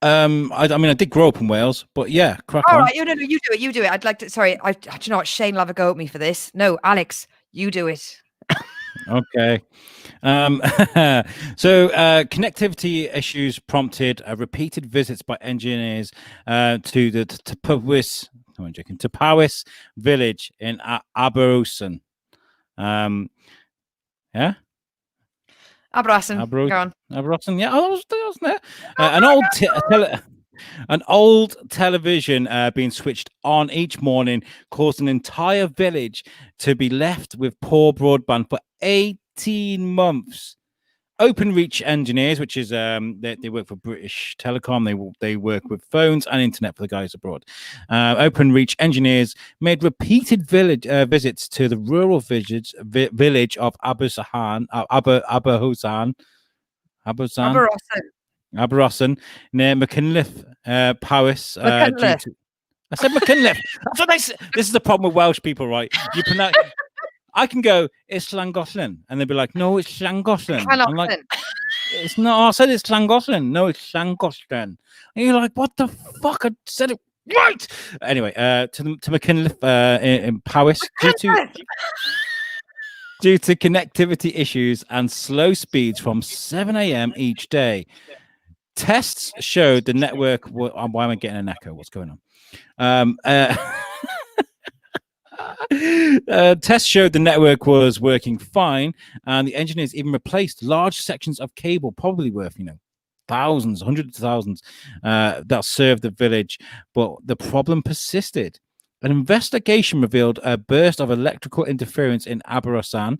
I mean, I did grow up in Wales, but yeah, crack All on. right, no, you do it. You do it. I'd like to. Sorry, do you know what? Shane will have a go at me for this. No, Alex, you do it. Okay. So connectivity issues prompted repeated visits by engineers to the Powys village in Aberystwyth. Yeah. Aberystwyth. Go on. Aberystwyth. Yeah, I was there. An old television being switched on each morning caused an entire village to be left with poor broadband for 18 months. Openreach engineers, which is they work for British Telecom, they work with phones and internet for the guys abroad. Openreach engineers made repeated visits to the rural village of Aberystwyth, near Machynlleth, Powys. I said Machynlleth. That's what they say. This is the problem with Welsh people, right? You pronounce. I can go, it's Llangollen, and they'll be like, no, it's Llangollen. I'm like, it's not. I said it's Llangollen. No, it's Llangollen. And you're like, what the fuck? I said it right. Anyway, to Machynlleth in Powys due to connectivity issues and slow speeds from 7 a.m. each day. Tests showed the network. Why am I getting an echo? What's going on? Tests showed the network was working fine, and the engineers even replaced large sections of cable, probably worth thousands, hundreds of thousands, that served the village. But the problem persisted. An investigation revealed a burst of electrical interference in Aberystwyth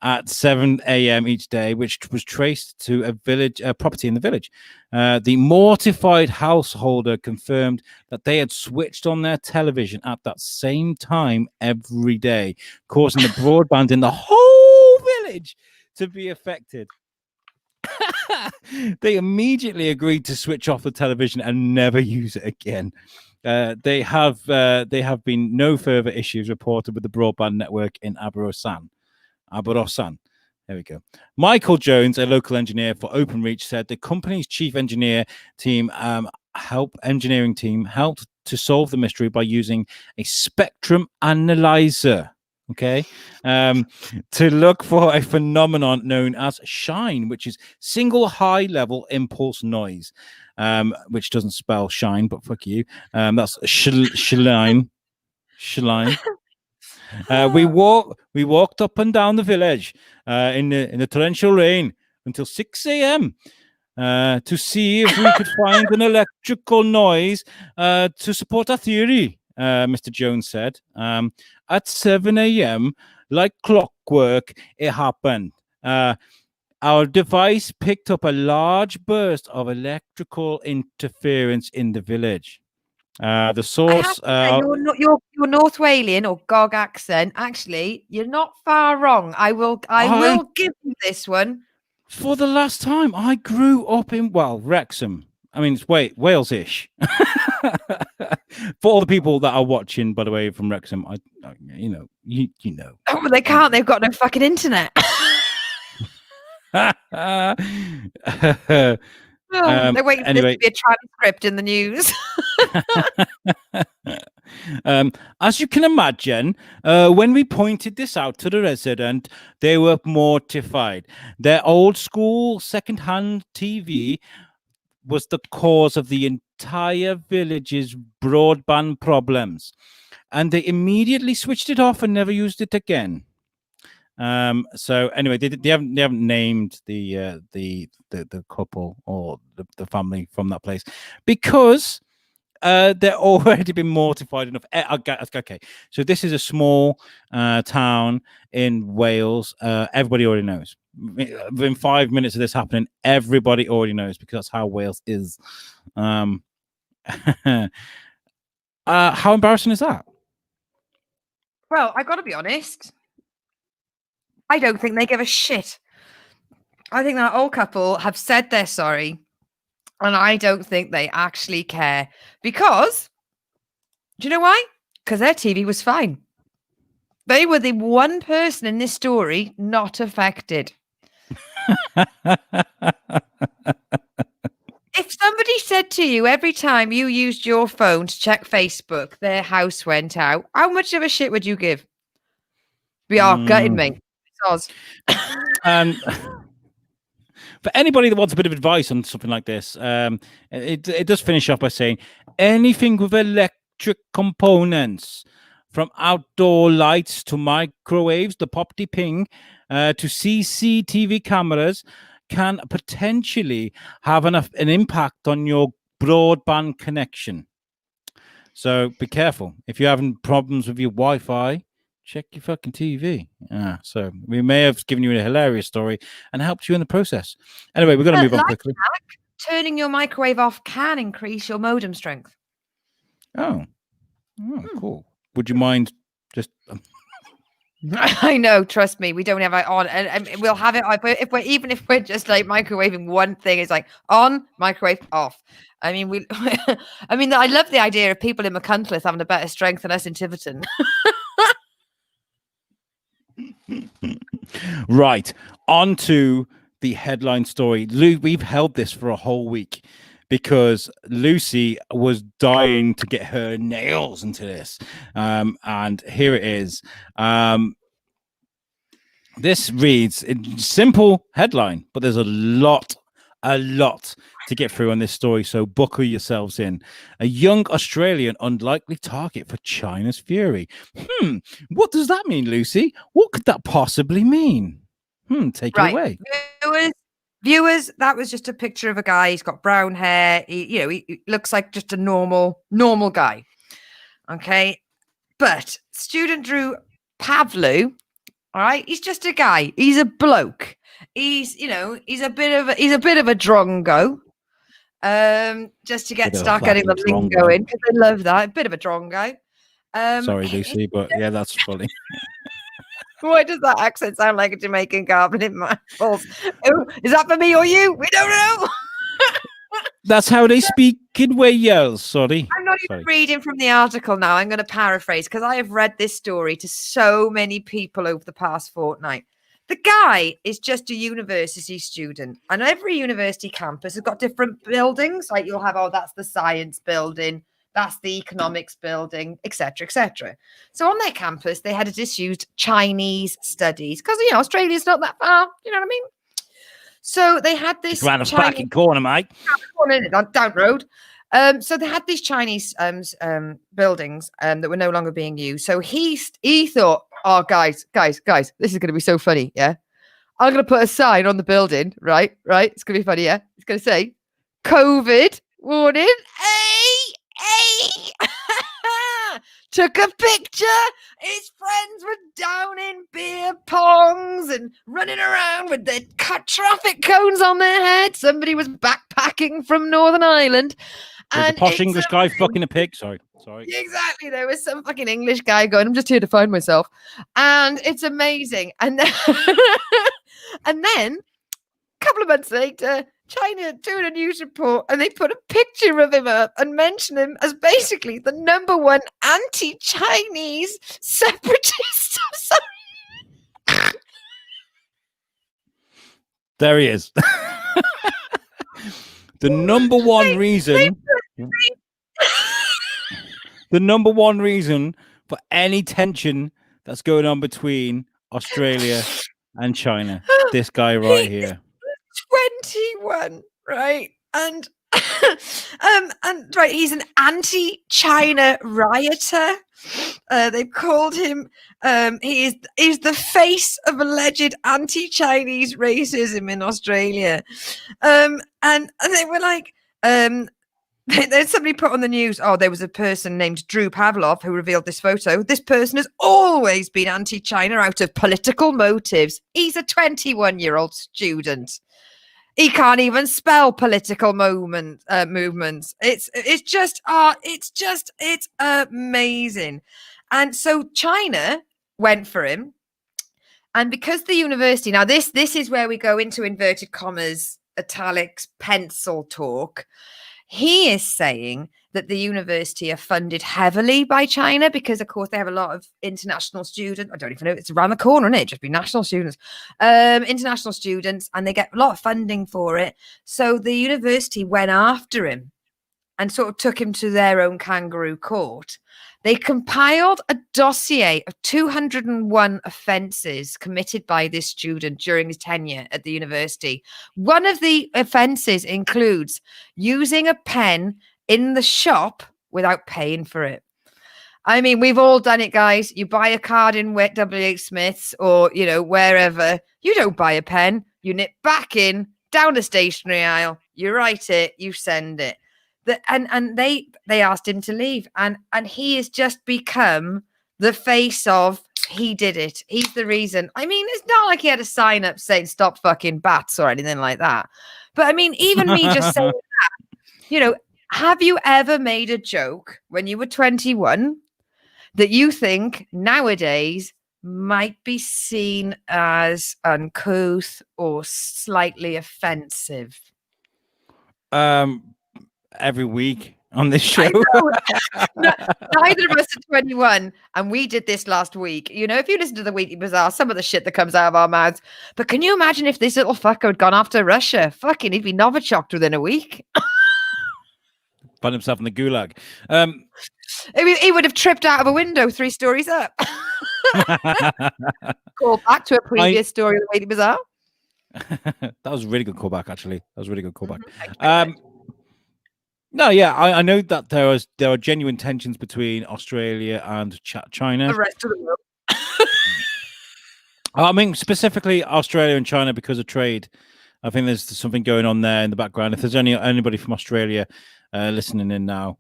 at 7 a.m. each day, which was traced to a village property in the village. The mortified householder confirmed that they had switched on their television at that same time every day, causing the broadband in the whole village to be affected. They immediately agreed to switch off the television and never use it again. They have been no further issues reported with the broadband network in Aberystwyth. There we go. Michael Jones, a local engineer for Openreach, said the company's chief engineering team helped to solve the mystery by using a spectrum analyzer. Okay, to look for a phenomenon known as shine, which is single high level impulse noise, which doesn't spell shine, but fuck you. That's shine. We walked up and down the village in the torrential rain until 6 a.m. To see if we could find an electrical noise to support our theory, Mr. Jones said. At 7 a.m., like clockwork, it happened. Our device picked up a large burst of electrical interference in the village. The source, your North Walian or Gog accent. Actually, you're not far wrong. I will give you this one. For the last time, I grew up in Wrexham. I mean, it's Wales-ish. For all the people that are watching, by the way, from Wrexham, you know. Oh, they can't. They've got no fucking internet. They're waiting for this to be a transcript in the news. As you can imagine, when we pointed this out to the resident, they were mortified. Their old school second-hand TV was the cause of the entire village's broadband problems, and they immediately switched it off and never used it again. So anyway, they haven't named the couple or the family from that place because they're already been mortified enough. Okay, so this is a small town in Wales. Everybody already knows. Within 5 minutes of this happening, everybody already knows because that's how Wales is. How embarrassing is that? Well, I've got to be honest. I don't think they give a shit. I think that old couple have said they're sorry, and I don't think they actually care because, do you know why? Because their TV was fine. They were the one person in this story not affected. If somebody said to you every time you used your phone to check Facebook, their house went out, how much of a shit would you give? We are gutting me. For anybody that wants a bit of advice on something like this, it does finish off by saying anything with electric components, from outdoor lights to microwaves, the pop ping, to CCTV cameras, can potentially have an impact on your broadband connection. So be careful. If you're having problems with your Wi-Fi, check your fucking TV. So we may have given you a hilarious story and helped you in the process. Anyway, we're going to move on quickly. Turning your microwave off can increase your modem strength. Oh, cool. Would you mind just... I know, trust me, we don't have it on, and we'll have it if we're just like microwaving one thing, it's like on, microwave, off. I mean, I love the idea of people in McCuntleth having a better strength than us in Tiverton. Right, on to the headline story. We've held this for a whole week because Lucy was dying to get her nails into this. And here it is. This reads a simple headline, but there's a lot to get through on this story. So buckle yourselves in. A young Australian unlikely target for China's fury. What does that mean, Lucy? What could that possibly mean? Take it away. Viewers, that was just a picture of a guy. He's got brown hair. He looks like just a normal guy. Okay. But student Drew Pavlu, all right, he's just a guy. He's a bloke. He's a bit of a drongo. Just to start getting the lingo in, because I love that. A bit of a drongo. Sorry, Lucy, but yeah, that's funny. Why does that accent sound like a Jamaican carbon in my balls? Oh, is that for me or you? We don't know. That's how they speak in Wales. Sorry. I'm not even reading from the article now. I'm going to paraphrase because I have read this story to so many people over the past fortnight. The guy is just a university student, and every university campus has got different buildings. Like you'll have, that's the science building, that's the economics building, etc., etc. So on their campus, they had a disused Chinese studies because Australia's not that far. You know what I mean? So they had this around the back corner, mate. Down road. So they had these Chinese buildings that were no longer being used. So he thought, oh, guys, this is going to be so funny, yeah? I'm going to put a sign on the building, right? It's going to be funny, yeah? It's going to say, COVID warning, hey! Took a picture. His friends were down in beer pongs and running around with their traffic cones on their head. Somebody was backpacking from Northern Ireland. And a posh English guy fucking a pig. Sorry. Exactly. There was some fucking English guy going, I'm just here to find myself. And it's amazing. And then, a couple of months later, China doing a news report, and they put a picture of him up and mention him as basically the number one anti-Chinese separatist. There he is. The number one reason for any tension that's going on between Australia and China. This guy right here. 21, right? And And right, he's an anti-China rioter. They've called him. He's the face of alleged anti-Chinese racism in Australia. And they were like, there's somebody put on the news. Oh, there was a person named Drew Pavlov who revealed this photo. This person has always been anti-China out of political motives. He's a 21-year-old student. He can't even spell political movements. It's amazing. And so China went for him, and because the university, now this is where we go into inverted commas, italics, pencil talk. He is saying that the university are funded heavily by China because, of course, they have a lot of international students. I don't even know. It's around the corner, isn't it? Just be national students, international students, and they get a lot of funding for it. So the university went after him and sort of took him to their own kangaroo court. They compiled a dossier of 201 offences committed by this student during his tenure at the university. One of the offences includes using a pen in the shop without paying for it. I mean, we've all done it, guys. You buy a card in WH Smith's or, wherever. You don't buy a pen. You nip back in, down the stationery aisle. You write it, you send it. And they asked him to leave. And he has just become the face of, he did it. He's the reason. I mean, it's not like he had a sign up saying stop fucking bats or anything like that. But I mean, even me just saying that, have you ever made a joke when you were 21 that you think nowadays might be seen as uncouth or slightly offensive? Every week on this show. Neither of us are 21, and we did this last week. If you listen to the Weekly Bazaar, some of the shit that comes out of our mouths. But can you imagine if this little fucker had gone after Russia? Fucking, he'd be Novichoked within a week. Found himself in the gulag. He would have tripped out of a window 3 stories up. Call back to a previous story of the Weekly Bazaar. That was a really good callback, actually. That was a really good callback. No, yeah, I know that there are genuine tensions between Australia and China. The rest of the world. I mean, specifically Australia and China because of trade. I think there's something going on there in the background. If there's anybody from Australia listening in now,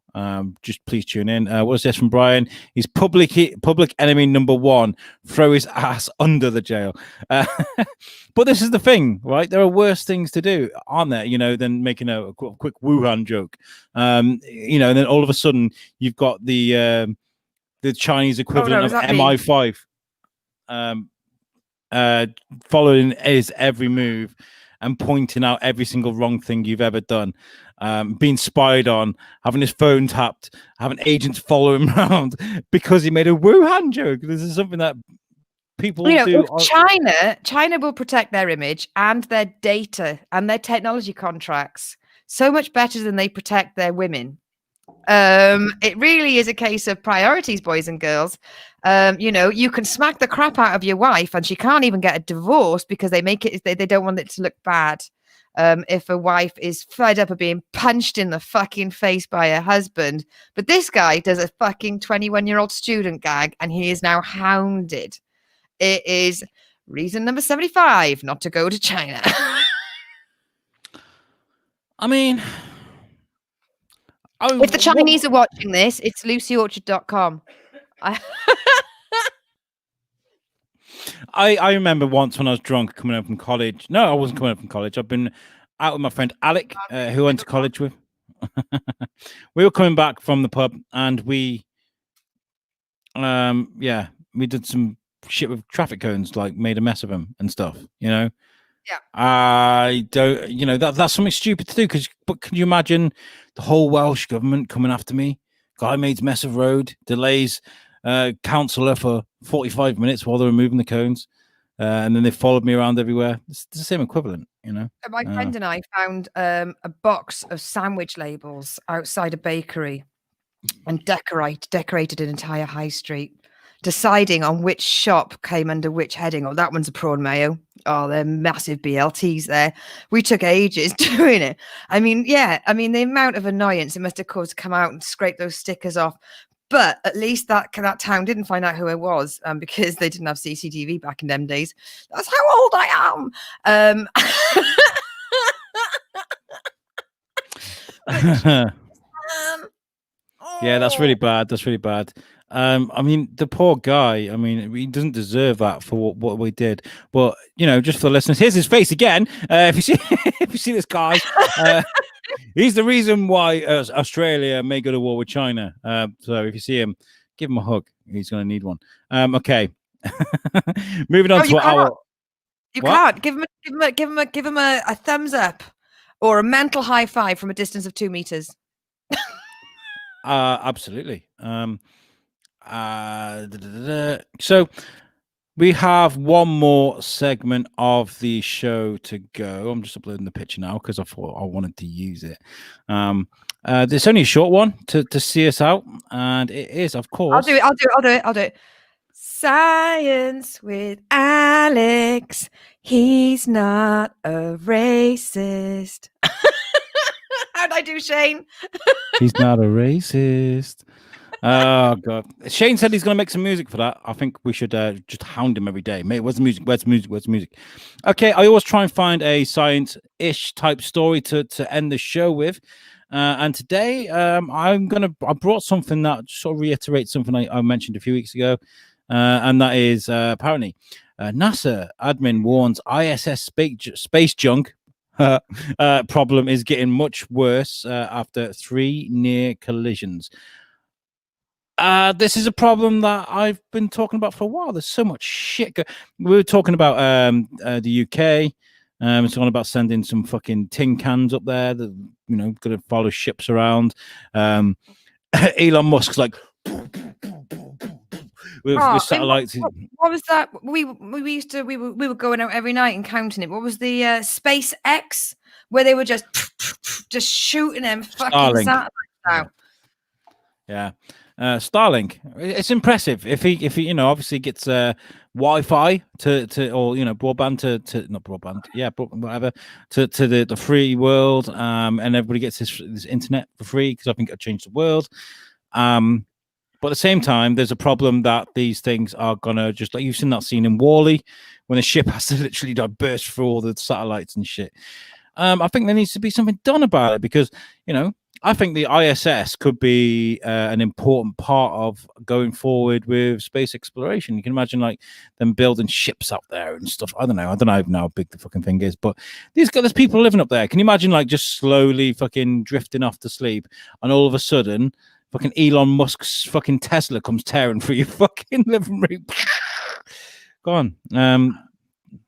just please tune in. What's this from Brian? He's public enemy number 1. Throw his ass under the jail. But this is the thing, right? There are worse things to do, aren't there? Than making a quick Wuhan joke. And then all of a sudden you've got the Chinese equivalent of MI5 following his every move and pointing out every single wrong thing you've ever done, being spied on, having his phone tapped, having agents follow him around because he made a Wuhan joke. This is something that people do. China will protect their image and their data and their technology contracts so much better than they protect their women. It really is a case of priorities, boys and girls. You can smack the crap out of your wife and she can't even get a divorce because they don't want it to look bad. If a wife is fed up of being punched in the fucking face by her husband. But this guy does a fucking 21-year-old student gag and he is now hounded. It is reason number 75 not to go to China. I mean... if the Chinese are watching this, it's lucyorchard.com. I remember once when I was drunk coming home from college. No, I wasn't coming home from college. I've been out with my friend Alec, who I went to college with. We were coming back from the pub and we did some shit with traffic cones, like made a mess of them and stuff, Yeah. I don't, that's something stupid to do but can you imagine the whole Welsh government coming after me? Guy made mess of road, delays councillor for 45 minutes while they were moving the cones. And then they followed me around everywhere. It's the same equivalent, My friend and I found a box of sandwich labels outside a bakery and decorated an entire high street. deciding on which shop came under which heading. Oh, that one's a prawn mayo. Oh, they're massive BLTs there. We took ages doing it. I mean, yeah, I mean, the amount of annoyance it must have caused to come out and scrape those stickers off. But at least that town didn't find out who I was because they didn't have CCTV back in them days. That's how old I am. Yeah, that's really bad. That's really bad. I mean, the poor guy. I mean, he doesn't deserve that for what we did. But you know, just for the listeners, here's his face again. If you see, if you see this guy, he's the reason why Australia may go to war with China. So if you see him, give him a hug. He's going to need one. Okay. Moving on to our. You can't give him a thumbs up or a mental high five from a distance of 2 meters. Absolutely. So we have one more segment of the show to go. I'm just uploading the picture now because I thought I wanted to use it. It's only a short one to see us out, and it is, of course. I'll do it. Science with Alex. He's not a racist. How'd I do, Shane? He's not a racist. Oh god! Shane said he's going to make some music for that. I think we should just hound him every day. Mate, where's the music? Where's the music? Where's the music? Okay, I always try and find a science-ish type story to end the show with. And today, I brought something that sort of reiterates something I mentioned a few weeks ago, and that is apparently NASA admin warns ISS space junk problem is getting much worse after 3 near collisions. This is a problem that I've been talking about for a while. There's so much shit. We were talking about the UK. It's talking about sending some fucking tin cans up there that, you know, going to follow ships around. Elon Musk's like with satellites. What was that? We were going out every night and counting it. What was the SpaceX where they were just shooting them fucking Starlink. satellites out? Yeah. Starlink. It's impressive if he you know obviously gets Wi-Fi to or you know broadband to not broadband whatever to the free world and everybody gets this internet for free because I think it'll change the world. But at the same time, there's a problem that these things are gonna just like you've seen that scene in WALL-E when the ship has to literally burst through all the satellites and shit. I think there needs to be something done about it because you know. I think the ISS could be an important part of going forward with space exploration. You can imagine like them building ships up there and stuff. I don't know even how big the fucking thing is, but there's people living up there. Can you imagine like just slowly fucking drifting off to sleep and all of a sudden fucking Elon Musk's fucking Tesla comes tearing through your fucking living room. Go on.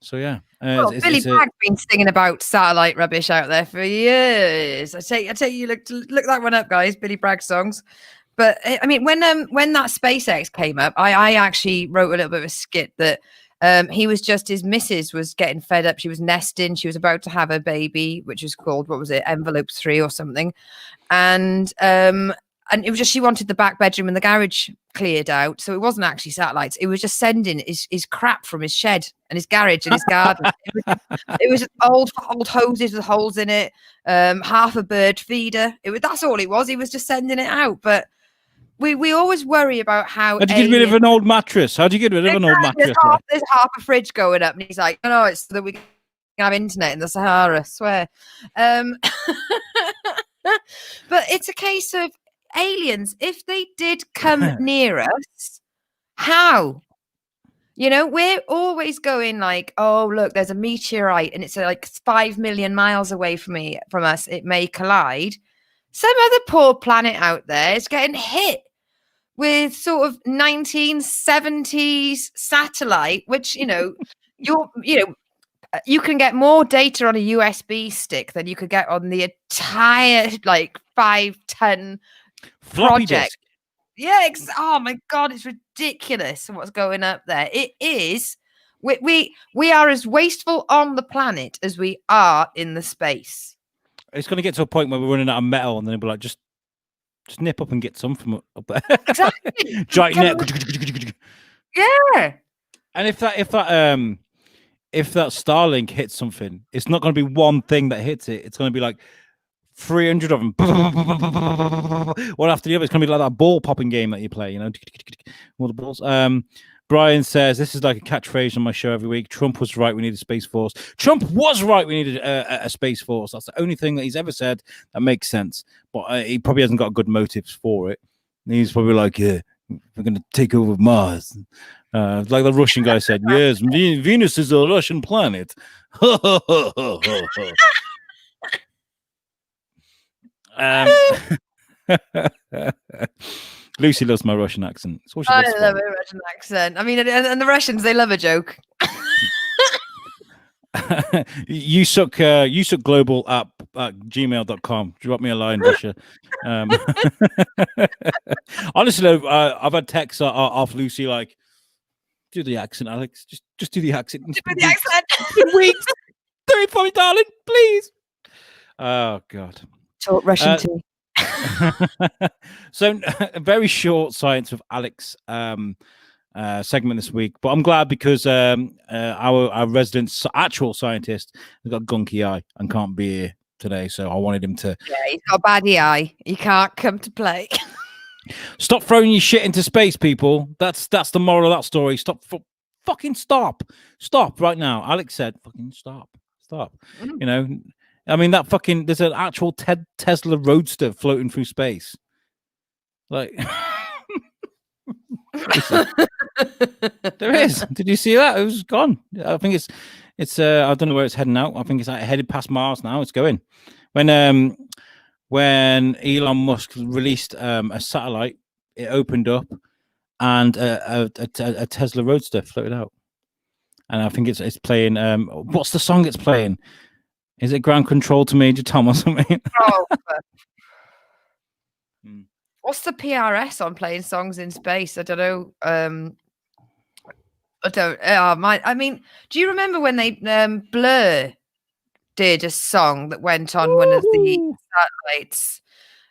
So yeah. Billy Bragg's been singing about satellite rubbish out there for years. I tell you, look that one up, guys. Billy Bragg songs. But I mean, when that SpaceX came up, I actually wrote a little bit of a skit that his missus was getting fed up. She was nesting. She was about to have a baby, which was called Envelope 3 or something, and it was just she wanted the back bedroom and the garage cleared out. So it wasn't actually satellites. It was just sending his crap from his shed and his garage and his garden. It was just old hoses with holes in it, half a bird feeder. That's all it was. He was just sending it out. But we always worry about how. How'd you get rid of an old mattress? How'd you get rid of an old mattress? There's half a fridge going up, and he's like, "No, it's so that we can have internet in the Sahara." I swear. But it's a case of aliens. If they did come near us, how? You know, we're always going like, oh, look, there's a meteorite and it's like 5 million miles away from us. It may collide. Some other poor planet out there is getting hit with sort of 1970s satellite, which, you know, you can get more data on a USB stick than you could get on the entire like 5-ton floppy project. disk. Yeah, oh my god, it's ridiculous what's going up there. It is. We are as wasteful on the planet as we are in the space. It's going to get to a point where we're running out of metal, and then we'll be like, just nip up and get some from up there. Exactly. Giant net. Yeah. And if that Starlink hits something, it's not going to be one thing that hits it. It's going to be like 300 of them, one after the other. It's going to be like that ball popping game that you play, all the balls. Brian says, this is like a catchphrase on my show every week. Trump was right. We need a Space Force. Trump was right. We needed a Space Force. That's the only thing that he's ever said that makes sense. But he probably hasn't got good motives for it. He's probably like, yeah, we're going to take over Mars. Like the Russian guy said, yes, Venus is a Russian planet. Lucy loves my Russian accent. I love a Russian accent. I mean, and the Russians, they love a joke. you suck global at gmail.com. Drop me a line, Russia. Honestly, I've had texts off Lucy like, do the accent, Alex. Just do the accent. Do the accent. Weeks. Do it for me, darling, please. Oh God. Talk Russian tea. So a very short Science with Alex segment this week, but I'm glad because our resident actual scientist has got a gunky eye and can't be here today, so I wanted him to. Yeah, he's got a baddie eye. He can't come to play. Stop throwing your shit into space, people. That's the moral of that story. Fucking stop right now. Alex said, "Fucking stop." I mean, there's an actual Tesla Roadster floating through space. Like, there is. Did you see that? It was gone. I think it's. I don't know where it's heading out. I think it's headed past Mars now. It's going. When Elon Musk released a satellite, it opened up, and a Tesla Roadster floated out. And I think it's playing. What's the song it's playing? Is it Ground Control to Major Tom or something? Oh, what's the PRS on playing songs in space? I don't know. I don't. I mean, do you remember when they Blur did a song that went on one of the satellites?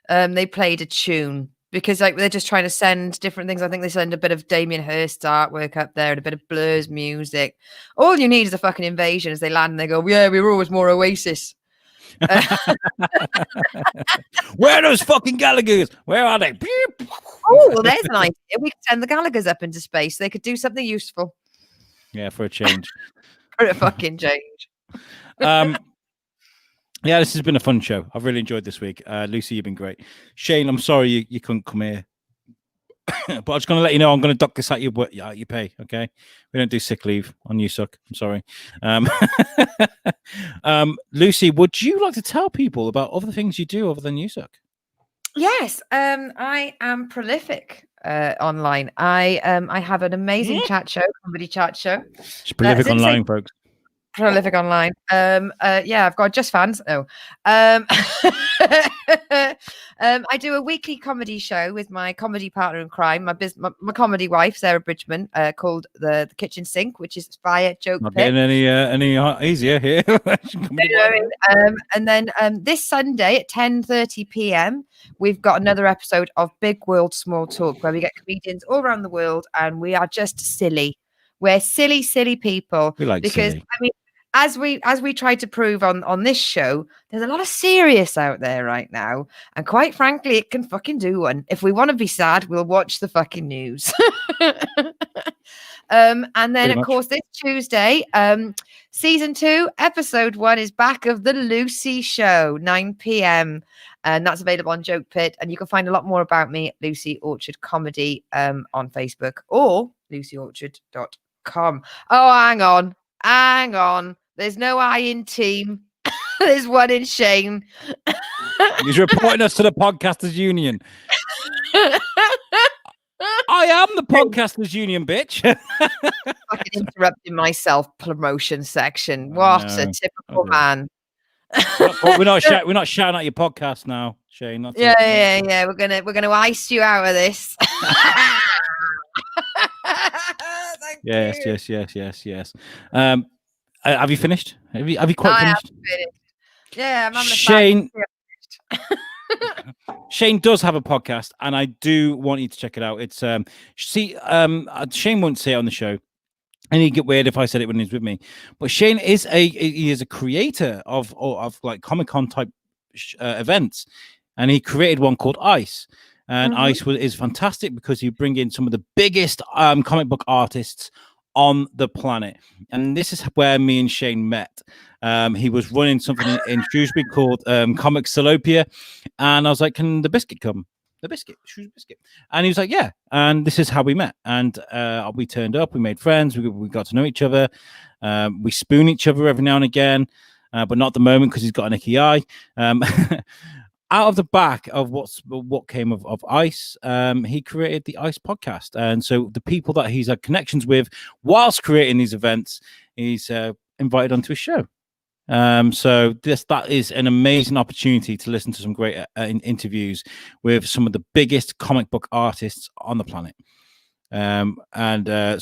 They played a tune because like they're just trying to send different things. I think they send a bit of Damien Hirst artwork up there and a bit of Blur's music. All you need is a fucking invasion as they land and they go, yeah, we were always more Oasis. Where are those fucking Gallaghers? Where are they? Oh, well, there's an idea. We could send the Gallaghers up into space. They could do something useful. Yeah, for a change. For a fucking change. Yeah, this has been a fun show. I've really enjoyed this week. Lucy, you've been great. Shane, I'm sorry you couldn't come here. But I'm just going to let you know I'm going to dock this at your pay, okay? We don't do sick leave on You Suck. I'm sorry. Lucy, would you like to tell people about other things you do other than You Suck? Yes, I am prolific online. I have an amazing comedy chat show. She's prolific online, folks. Prolific online. Yeah, I've got just fans. No. I do a weekly comedy show with my comedy partner in crime, my comedy wife, Sarah Bridgman, called the Kitchen Sink, which is via Joke Not Pit. getting any easier here. And then this Sunday at 10:30 p.m. we've got another episode of Big World Small Talk, where we get comedians all around the world, and we are just silly. We're silly people. We like because silly. I mean, as we try to prove on this show, there's a lot of serious out there right now, and quite frankly, it can fucking do one. If we want to be sad, we'll watch the fucking news. And then of course this Tuesday, season 2, episode 1 is back of the Lucy Show, 9 p.m. and that's available on Joke Pit, and you can find a lot more about me at Lucy Orchard Comedy on Facebook or lucyorchard.com. Oh, hang on. There's no I in team. There's one in Shane. He's reporting us to the Podcasters Union. I am the Podcasters Union, bitch. Fucking interrupting my self-promotion section. What a typical man. We're not shouting at your podcast now, Shane. That's yeah. We're gonna ice you out of this. Yes. Have you finished? Have you quite finished? Yeah, I'm having Shane. Shane does have a podcast, and I do want you to check it out. It's Shane won't say it on the show, and he'd get weird if I said it when he's with me. But Shane is a creator of like Comic-Con type events, and he created one called Ice. And Ice is fantastic because you bring in some of the biggest comic book artists on the planet. And this is where me and Shane met. He was running something in Shrewsbury called Comic Salopia. And I was like, can the biscuit come? The biscuit, Shrewsbury biscuit. And he was like, yeah. And this is how we met. And we turned up, we made friends, we got to know each other. We spoon each other every now and again, but not at the moment because he's got an icky eye. Out of the back of what came of Ice, he created the Ice podcast. And so the people that he's had connections with whilst creating these events, he's invited onto his show. So that is an amazing opportunity to listen to some great interviews with some of the biggest comic book artists on the planet.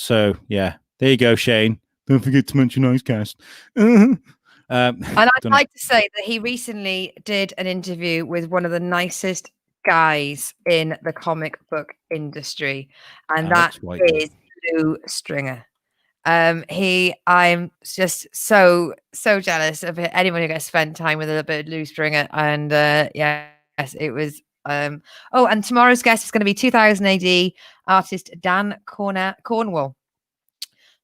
So yeah, there you go, Shane. Don't forget to mention Icecast. And I'd like to say that he recently did an interview with one of the nicest guys in the comic book industry, and that is Lou Stringer. I'm just so jealous of anyone who gets to spend time with a little bit of Lou Stringer. And yes, it was. And tomorrow's guest is going to be 2000 AD artist Dan Cornwell.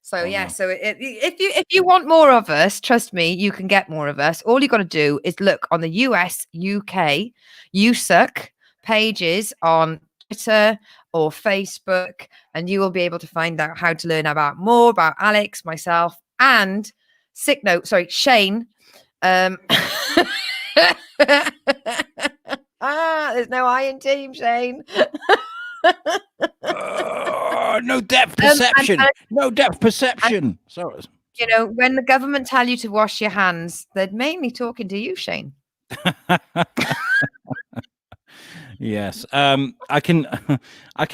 So so if you want more of us, trust me, you can get more of us. All you got to do is look on the US, UK, USUK pages on Twitter or Facebook, and you will be able to find out how to learn more about Alex, myself, and Shane. There's no I in team, Shane. No depth perception. No depth perception. Sorry. You know, when the government tell you to wash your hands, they're mainly talking to you, Shane. Yes. I can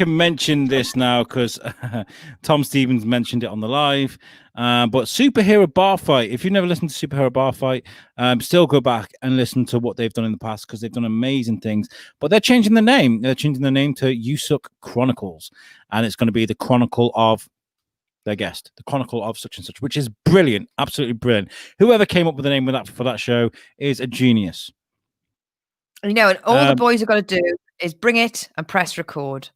mention this now because Tom Stevens mentioned it on the live. But Superhero Bar Fight, if you've never listened to Superhero Bar Fight, still go back and listen to what they've done in the past because they've done amazing things. But they're changing the name. They're changing the name to USUK Chronicles. And it's going to be the chronicle of their guest, the chronicle of such and such, which is brilliant. Absolutely brilliant. Whoever came up with the name for that show is a genius. You know, and all the boys have got to do is bring it and press record.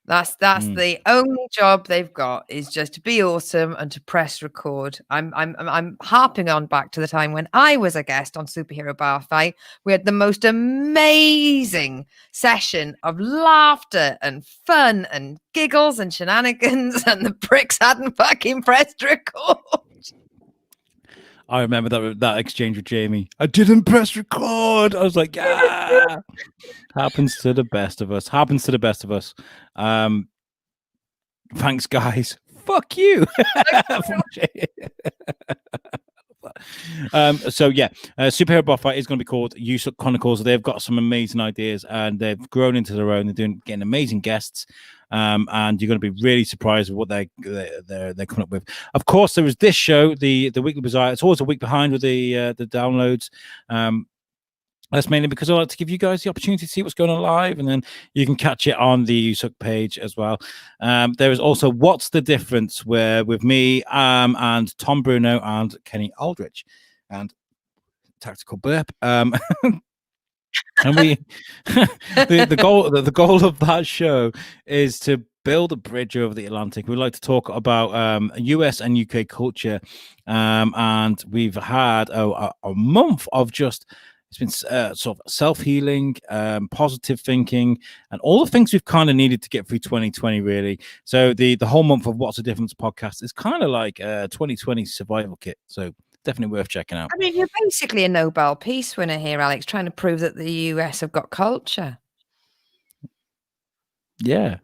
That's the only job they've got, is just to be awesome and to press record. I'm harping on back to the time when I was a guest on Superhero Bar Fight. We had the most amazing session of laughter and fun and giggles and shenanigans, and the pricks hadn't fucking pressed record. I remember that exchange with Jamie. I didn't press record. I was like, yeah. Happens to the best of us. Thanks, guys. Fuck you. Superhero Bar Fight is going to be called USUK Chronicles. They've got some amazing ideas and they've grown into their own. They're getting amazing guests. And you're going to be really surprised with what they're coming up with. Of course, there was this show, the Weekly Bazaar. It's always a week behind with the downloads. That's mainly because I like to give you guys the opportunity to see what's going on live, and then you can catch it on the USUK page as well. There is also What's the Difference, where with me and Tom Bruno and Kenny Aldrich, and Tactical Burp. And we the goal of that show is to build a bridge over the Atlantic. We like to talk about US and UK culture, and we've had a month of just, it's been sort of self-healing, positive thinking, and all the things we've kind of needed to get through 2020, really. So the whole month of What's the Difference podcast is kind of like a 2020 survival kit. So definitely worth checking out. I mean, you're basically a Nobel Peace winner here, Alex, trying to prove that the US have got culture. Yeah,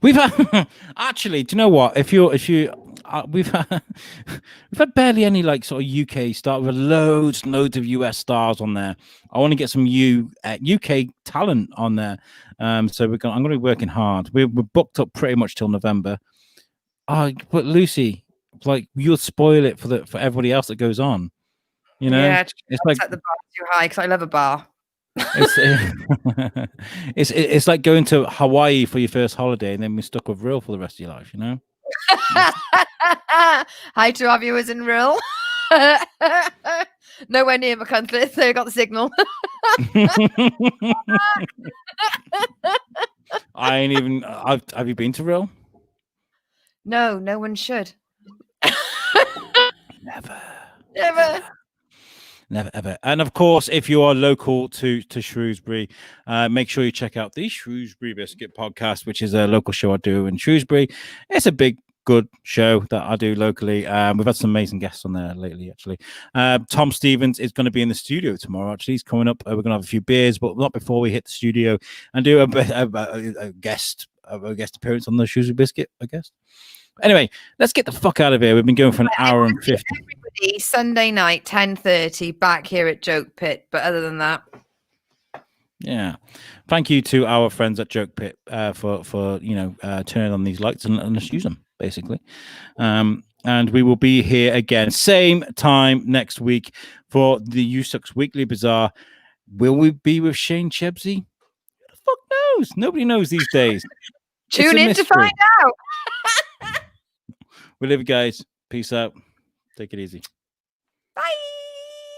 we've had actually. Do you know what? We've had barely any like sort of UK stars. With loads of US stars on there. I want to get some UK talent on there. So I'm going to be working hard. We're booked up pretty much till November. Oh, but Lucy, like, you'll spoil it for everybody else that goes on. You know, yeah, it's like set the bar too high because I love a bar. It's it's like going to Hawaii for your first holiday and then be stuck with Real for the rest of your life, you know? Hi to our viewers in Real. Nowhere near McCuntley, so you got the signal. I ain't even. Have you been to Real? No, no one should. Never. Never. Never ever. And of course, if you are local to Shrewsbury, make sure you check out the Shrewsbury Biscuit podcast, which is a local show I do in Shrewsbury. It's a big, good show that I do locally. We've had some amazing guests on there lately, actually. Tom Stevens is going to be in the studio tomorrow, actually. He's coming up. We're going to have a few beers, but not before we hit the studio and do a guest appearance on the Shrewsbury Biscuit, I guess. Anyway, let's get the fuck out of here. We've been going for an hour and 50. Everybody, Sunday night, 10:30, back here at Joke Pit. But other than that, yeah, thank you to our friends at Joke Pit for turning on these lights and let's use them basically. And we will be here again, same time next week for the USUX Weekly Bazaar. Will we be with Shane Chebsey? Who the fuck knows? Nobody knows these days. tune in to find out. We love you guys. Peace out. Take it easy. Bye.